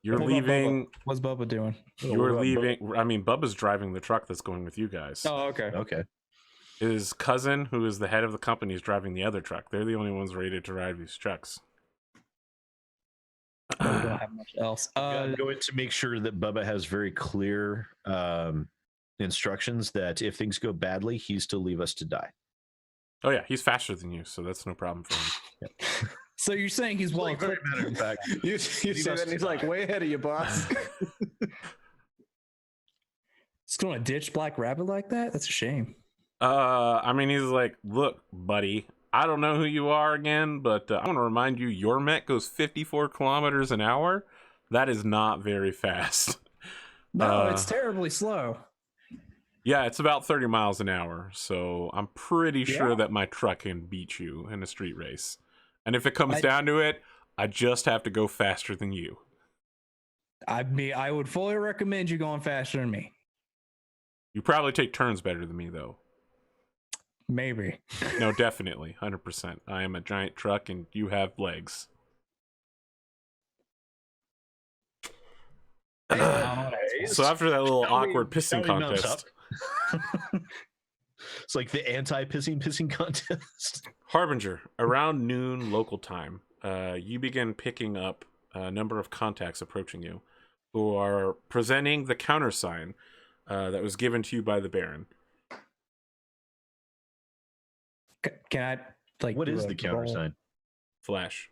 You're What about leaving. Bubba? What's Bubba doing? You're leaving. I mean, Bubba's driving the truck that's going with you guys. Oh, okay. Okay. His cousin, who is the head of the company, is driving the other truck. They're the only ones rated to ride these trucks. We don't have much else. I'm going to make sure that Bubba has very clear instructions that if things go badly, he's to leave us to die. Oh yeah, he's faster than you, so that's no problem for him. Yep. So you're saying he's well equipped? Matter of fact, You see that, and he's like way ahead of you, boss. He's going to ditch Black Rabbit like that? That's a shame. I mean, he's like, look, buddy, I don't know who you are again, but I want to remind you, your mech goes 54 kilometers an hour. That is not very fast. No, it's terribly slow. Yeah, it's about 30 miles an hour, so I'm pretty sure that my truck can beat you in a street race. And if it comes down to it, I just have to go faster than you. I would fully recommend you going faster than me. You probably take turns better than me, though. Maybe. No, definitely, 100%. I am a giant truck, and you have legs. So after that little awkward pissing contest, it's like the anti-pissing contest. Harbinger, around noon local time, you begin picking up a number of contacts approaching you who are presenting the countersign that was given to you by the Baron. Can I, like, What do is a the roll? countersign? Flash.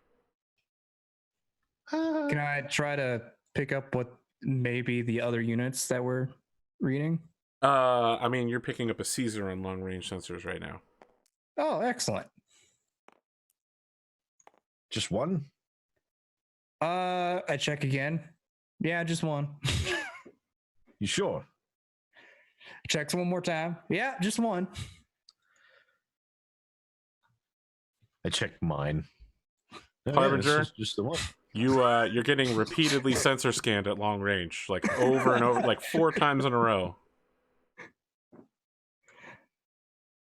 Can I try to pick up what maybe the other units that we're reading? I mean, you're picking up a Caesar on long range sensors right now. Oh, excellent. Just one? I check again. Yeah, just one. You sure? Checks one more time. Yeah, just one. I checked mine. Oh, Harbinger? yeah, just the one. You're getting repeatedly sensor scanned at long range, like over and over, like 4 times in a row.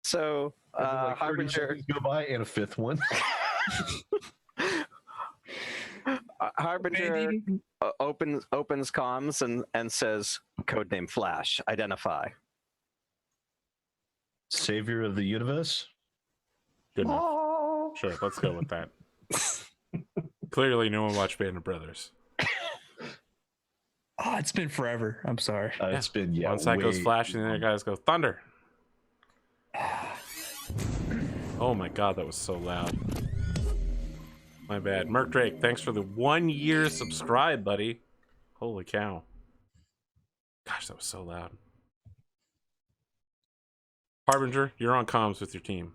So, Like 30 Harbinger, seconds go by and a fifth one. Harbinger opens comms and says, "Codename Flash, identify." Savior of the universe. Good enough. Sure, let's go with that. Clearly, no one watched Band of Brothers. Oh, it's been forever. I'm sorry. It's been One side goes Flash, and the other guys go Thunder. Oh my god, that was so loud. My bad. Merc Drake, thanks for the 1 year subscribe, buddy. Holy cow. Gosh, that was so loud. Harbinger, you're on comms with your team.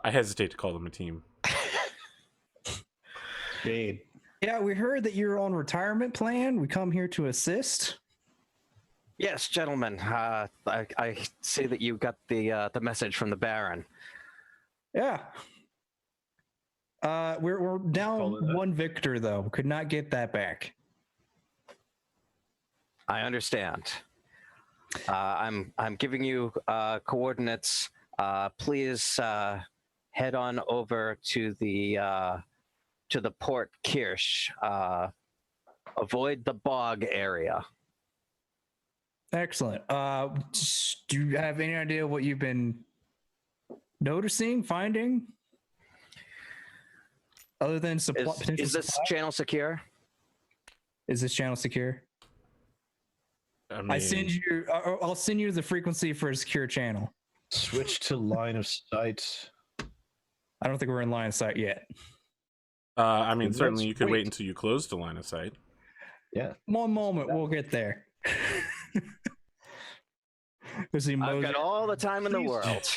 I hesitate to call them a team. Jade. Yeah, we heard that you're on retirement plan. We come here to assist. Yes, gentlemen. I see that you got the message from the Baron. Yeah. We're down one victor though. Could not get that back. I understand. I'm giving you coordinates. Please head on over to the Port Kirsch. Avoid the bog area. Excellent. Do you have any idea what you've been noticing, finding? Other than potential Is this supply? channel secure? Is this channel secure? I mean, I'll send you the frequency for a secure channel. Switch to line of sight. I don't think we're in line of sight yet. I mean, certainly Let's you could wait wait. until you close the line of sight. Yeah. One moment, we'll get there. There's the I've got all the time in the world.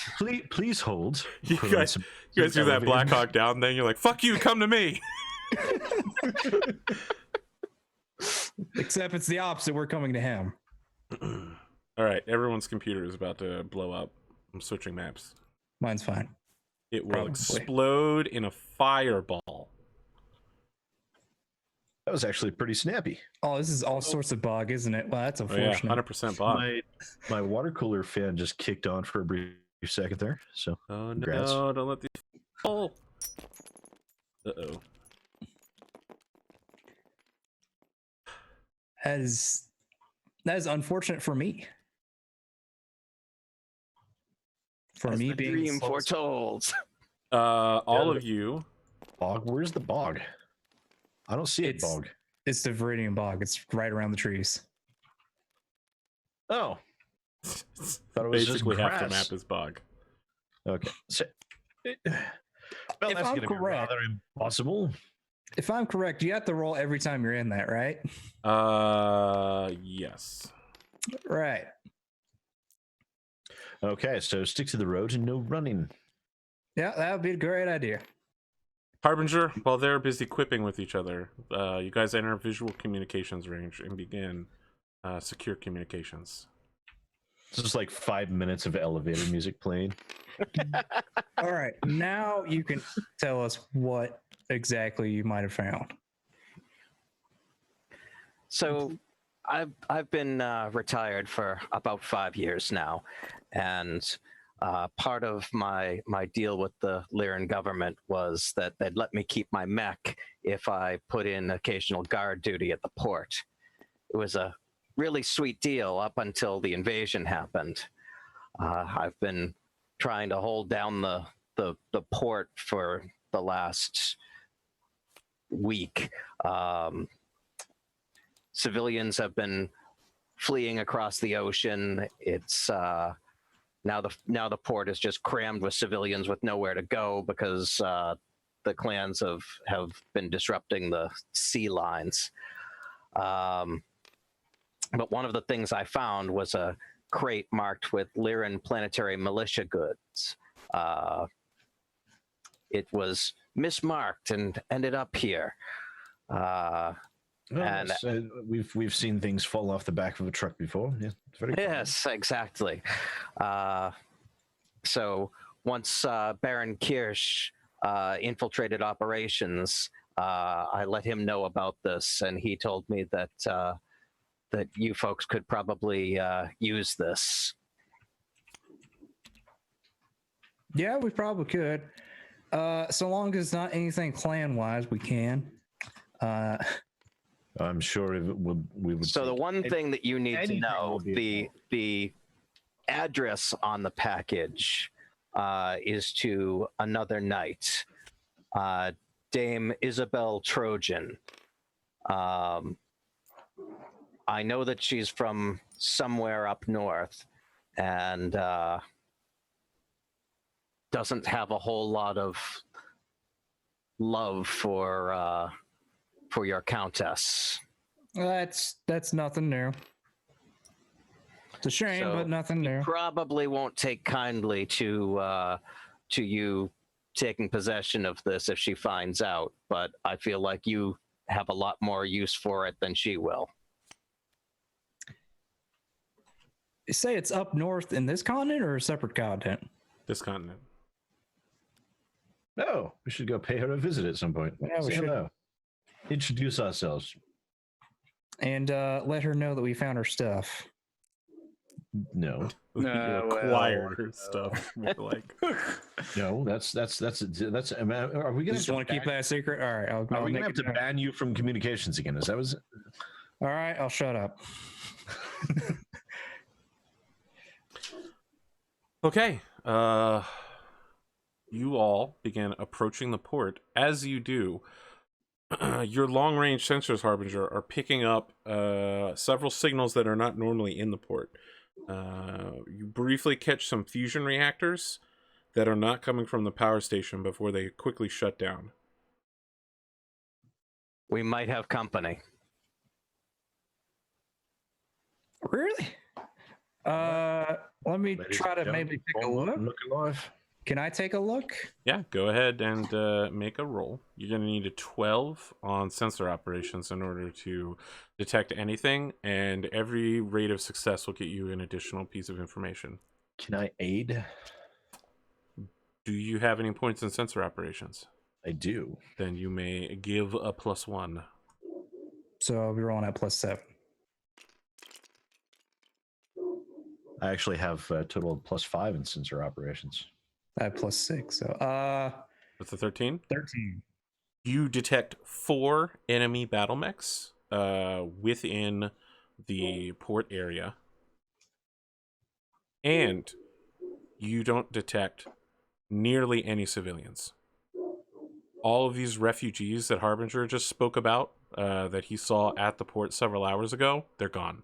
Please hold. You Provide guys, some- you guys do that elevator. Black Hawk Down thing. You're like, fuck you, come to me. Except it's the opposite. We're coming to him. All right, everyone's computer is about to blow up. I'm switching maps. Mine's fine. It will Probably. explode in a fireball. That was actually pretty snappy. Oh, this is all sorts of bug, isn't it? Well, that's Oh, yeah, unfortunate. 100% bot. My water cooler fan just kicked on for a brief second there. So Oh congrats. no! Don't let these fall. Uh-oh. That is unfortunate for me. For As me the being dream the slowest- foretold. All of you. Bog, where's the bog? I don't see it, It's- bog. It's the Viridian bog. It's right around the trees. Oh, thought it was just Basically half the grass. map is bog. Okay. So, well, If that's I'm going to be correct- rather impossible. If I'm correct, you have to roll every time you're in that, right? Yes. Right. Okay, so stick to the road and no running. Yeah, that would be a great idea. Harbinger, while they're busy quipping with each other, you guys enter visual communications range and begin secure communications. This is like 5 minutes of elevator music playing. All right. Now you can tell us what exactly you might have found. So I've been retired for about 5 years now, and part of my deal with the Lyran government was that they'd let me keep my mech if I put in occasional guard duty at the port. It was a really sweet deal up until the invasion happened. I've been trying to hold down the port for the last week. Civilians have been fleeing across the ocean. It's now the port is just crammed with civilians with nowhere to go because the clans have been disrupting the sea lines. But one of the things I found was a crate marked with Lyran planetary militia goods. It was mismarked and ended up here. And we've seen things fall off the back of a truck before. Yeah, it's very common. yes, exactly. So once Baron Kirsch infiltrated operations, I let him know about this, and he told me that that you folks could probably use this. Yeah, we probably could. So long as it's not anything clan-wise, we can. I'm sure we would. So the one thing that you need to anything know, will be the address on the package is to another knight, Dame Isabel Trojan. I know that she's from somewhere up north and doesn't have a whole lot of love for your countess. That's nothing new. It's a shame, So but nothing new. Probably won't take kindly to you taking possession of this if she finds out, but I feel like you have a lot more use for it than she will. You say it's up north in this continent or a separate continent? This continent. No, we should go pay her a visit at some point. Yeah, we Say should. hello. Introduce ourselves. And let her know that we found her stuff. No, Acquire stuff. More like. no, that's. Are we You gonna just want to keep that a secret? All right. Are we gonna have to ban you from communications again? Is that was? All right, I'll shut up. Okay. You all begin approaching the port. As you do, your long-range sensors, Harbinger, are picking up several signals that are not normally in the port. You briefly catch some fusion reactors that are not coming from the power station before they quickly shut down. We might have company. Really? Let me Ladies try and to maybe gentlemen, take a form up look. and look alive. Can I take a look? Yeah, go ahead and make a roll. You're going to need a 12 on sensor operations in order to detect anything, and every rate of success will get you an additional piece of information. Can I aid? Do you have any points in sensor operations? I do. Then you may give a +1. So I'll be rolling at +7. I actually have a total of +5 in sensor operations. I have +6. So With the 13? 13. You detect 4 enemy Battlemechs within the port area. And you don't detect nearly any civilians. All of these refugees that Harbinger just spoke about, that he saw at the port several hours ago, they're gone.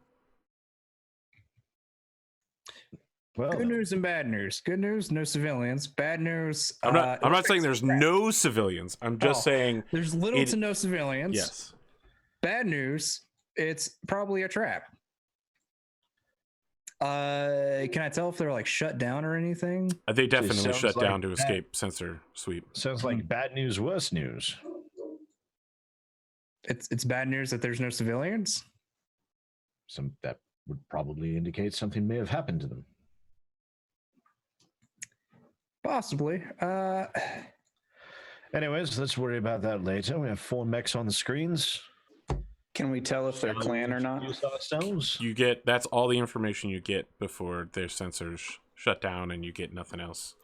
Well, Good news and bad news. Good news, no civilians. Bad news. I'm not saying there's no civilians. I'm just saying there's little to no civilians. Yes. Bad news. It's probably a trap. Can I tell if they're like shut down or anything? They definitely sounds shut like down to that. escape sensor sweep. sounds like bad news, worse news. It's bad news that there's no civilians. That would probably indicate something may have happened to them. Possibly. Anyways, let's worry about that later. We have 4 mechs on the screens. Can we tell if they're clan or not? Ourselves. That's all the information you get before their sensors shut down and you get nothing else.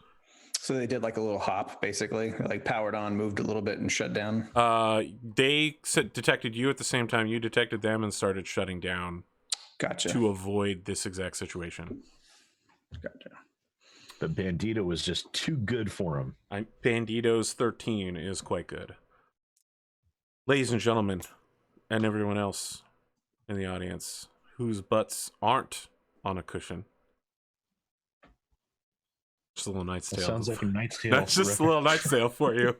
So they did like a little hop, basically, like powered on, moved a little bit, and shut down. They detected you at the same time you detected them and started shutting down. Gotcha. To avoid this exact situation. Gotcha. The Bandito was just too good for him. Bandito's 13 is quite good. Ladies and gentlemen, and everyone else in the audience whose butts aren't on a cushion. Just a little Knight's Tale. Sounds like a Knight's Tale. That's just a little Knight's Tale for you.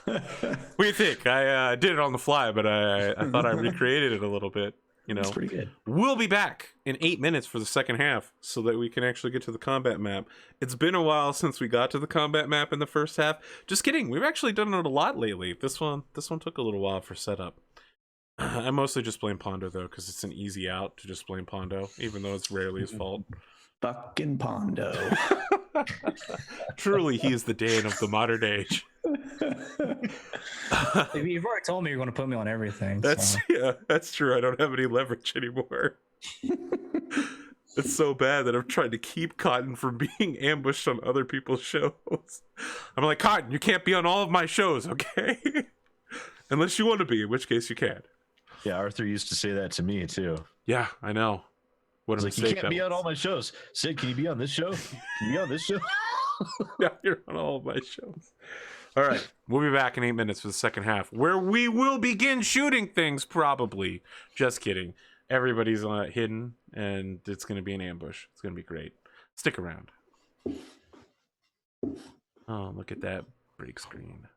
What do you think? I did it on the fly, but I thought I recreated it a little bit. You know, That's pretty good. We'll be back in 8 minutes for the second half so that we can actually get to the combat map. It's been a while since we got to the combat map in the first half. Just kidding. We've actually done it a lot lately. This one took a little while for setup. I mostly just blame Pondo, though, because it's an easy out to just blame Pondo, even though it's rarely his fault. Fucking Pondo. Truly, he is the Dan of the modern age. You've already told me you're going to put me on everything. That's true. I don't have any leverage anymore. It's so bad that I'm trying to keep Cotton from being ambushed on other people's shows. I'm like, Cotton, you can't be on all of my shows, okay? Unless you want to be, in which case you can. Yeah, Arthur used to say that to me too. Yeah, I know. What a Like, you mistake can't be that on all my shows. Sid, can you be on this show? Can you be on this show? Yeah, you're on all of my shows. All right, we'll be back in 8 minutes for the second half, where we will begin shooting things, probably. Just kidding. Everybody's hidden, and it's going to be an ambush. It's going to be great. Stick around. Oh, look at that break screen.